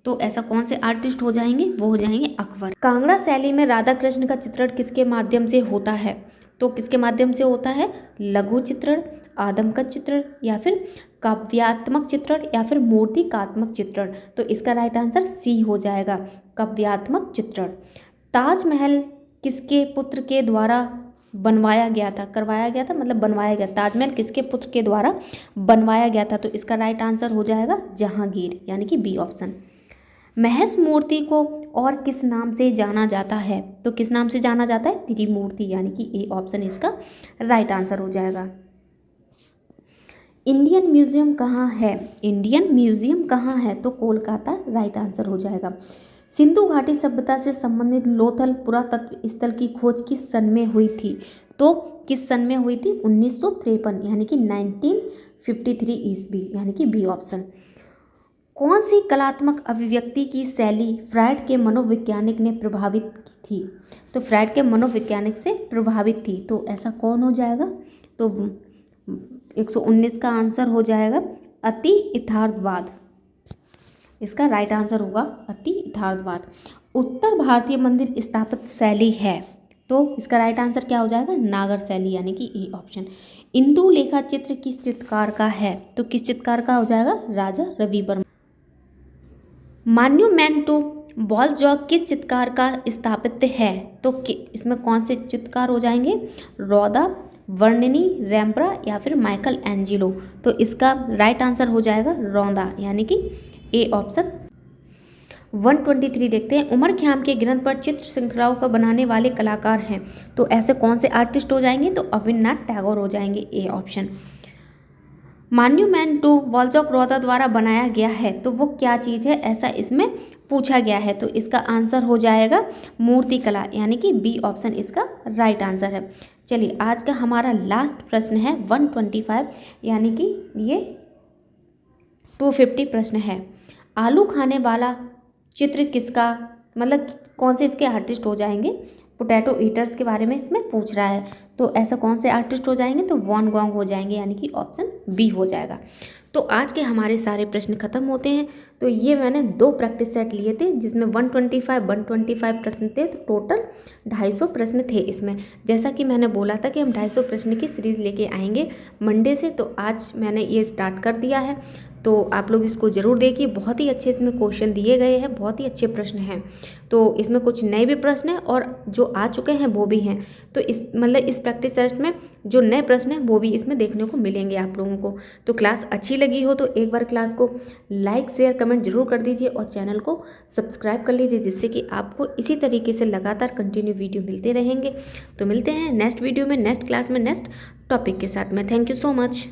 तो ऐसा कौन से आर्टिस्ट हो जाएंगे? वो हो जाएंगे अकबर। कांगड़ा शैली में राधा कृष्ण का चित्रण किसके माध्यम से होता है? तो किसके माध्यम से होता है? लघु चित्रण, आदमकद चित्रण, या फिर काव्यात्मक चित्रण, या फिर मूर्तिकात्मक चित्रण? तो इसका राइट आंसर सी हो जाएगा, काव्यात्मक चित्रण। ताजमहल किसके पुत्र के द्वारा बनवाया गया था? करवाया गया था, मतलब बनवाया गया। ताजमहल किसके पुत्र के द्वारा बनवाया गया था? तो इसका राइट आंसर हो जाएगा जहांगीर, यानी कि बी ऑप्शन। महस मूर्ति को और किस नाम से जाना जाता है? तो किस नाम से जाना जाता है? त्रिमूर्ति, यानी कि ए ऑप्शन इसका राइट आंसर हो जाएगा। इंडियन म्यूजियम कहाँ है? इंडियन म्यूजियम कहाँ है? तो कोलकाता राइट आंसर हो जाएगा। सिंधु घाटी सभ्यता से संबंधित लोथल पुरातत्व स्थल की खोज किस सन में हुई थी? तो किस सन में हुई थी? 1953, यानी कि 1953 ईस्वी, यानी कि बी ऑप्शन। कौन सी कलात्मक अभिव्यक्ति की शैली फ्रायड के मनोवैज्ञानिक ने प्रभावित की थी? तो फ्रायड के मनोवैज्ञानिक से प्रभावित थी, तो ऐसा कौन हो जाएगा? तो 119 का आंसर हो जाएगा अति यथार्थवाद, इसका राइट आंसर होगा अति यथार्थवाद। उत्तर भारतीय मंदिर स्थापत्य शैली है, तो इसका राइट आंसर क्या हो जाएगा? नागर शैली, यानी कि ए ऑप्शन। इंदु लेखा चित्र किस चित्रकार का है? तो किस चित्रकार का हो जाएगा? राजा रवि वर्मा। मॉन्यूमेंट टू बॉलजॉग किस चित्रकार का स्थापत्य है? तो इसमें कौन से चित्रकार हो जाएंगे? रौदा, वर्णिनी, रैम्ब्रा, या फिर माइकल एंजिलो? तो इसका राइट आंसर हो जाएगा रौदा, यानी कि ए ऑप्शन। 123 देखते हैं। उमर ख़याम के ग्रंथ पर चित्र श्रृंखलाओं का बनाने वाले कलाकार हैं, तो ऐसे कौन से आर्टिस्ट हो जाएंगे? तो अविनाश टैगोर हो जाएंगे, ए ऑप्शन। मॉन्यूमेंट टू वॉलजॉग रौदा द्वारा बनाया गया है, तो वो क्या चीज़ है, ऐसा इसमें पूछा गया है, तो इसका आंसर हो जाएगा मूर्ति कला, यानी कि बी ऑप्शन इसका राइट आंसर है। चलिए आज का हमारा लास्ट प्रश्न है 125, यानी कि ये 250 प्रश्न है। आलू खाने वाला चित्र किसका, मतलब कौन से इसके आर्टिस्ट हो जाएंगे? पोटैटो ईटर्स के बारे में इसमें पूछ रहा है, तो ऐसा कौन से आर्टिस्ट हो जाएंगे, तो वॉन गॉग हो जाएंगे, यानी कि ऑप्शन बी हो जाएगा। तो आज के हमारे सारे प्रश्न खत्म होते हैं। तो ये मैंने 2 प्रैक्टिस सेट लिए थे जिसमें 125 प्रश्न थे, तो टोटल 250 प्रश्न थे इसमें। जैसा कि मैंने बोला था कि हम 250 प्रश्न की सीरीज़ लेके आएंगे मंडे से, तो आज मैंने ये स्टार्ट कर दिया है। तो आप लोग इसको ज़रूर देखिए, बहुत ही अच्छे इसमें क्वेश्चन दिए गए हैं, बहुत ही अच्छे प्रश्न हैं। तो इसमें कुछ नए भी प्रश्न हैं और जो आ चुके हैं वो भी हैं। तो इस प्रैक्टिस टेस्ट में जो नए प्रश्न हैं वो भी इसमें देखने को मिलेंगे आप लोगों को। तो क्लास अच्छी लगी हो तो एक बार क्लास को लाइक शेयर कमेंट जरूर कर दीजिए और चैनल को सब्सक्राइब कर लीजिए, जिससे कि आपको इसी तरीके से लगातार कंटिन्यू वीडियो मिलते रहेंगे। तो मिलते हैं नेक्स्ट वीडियो में, नेक्स्ट क्लास में, नेक्स्ट टॉपिक के साथ में। Thank you so much.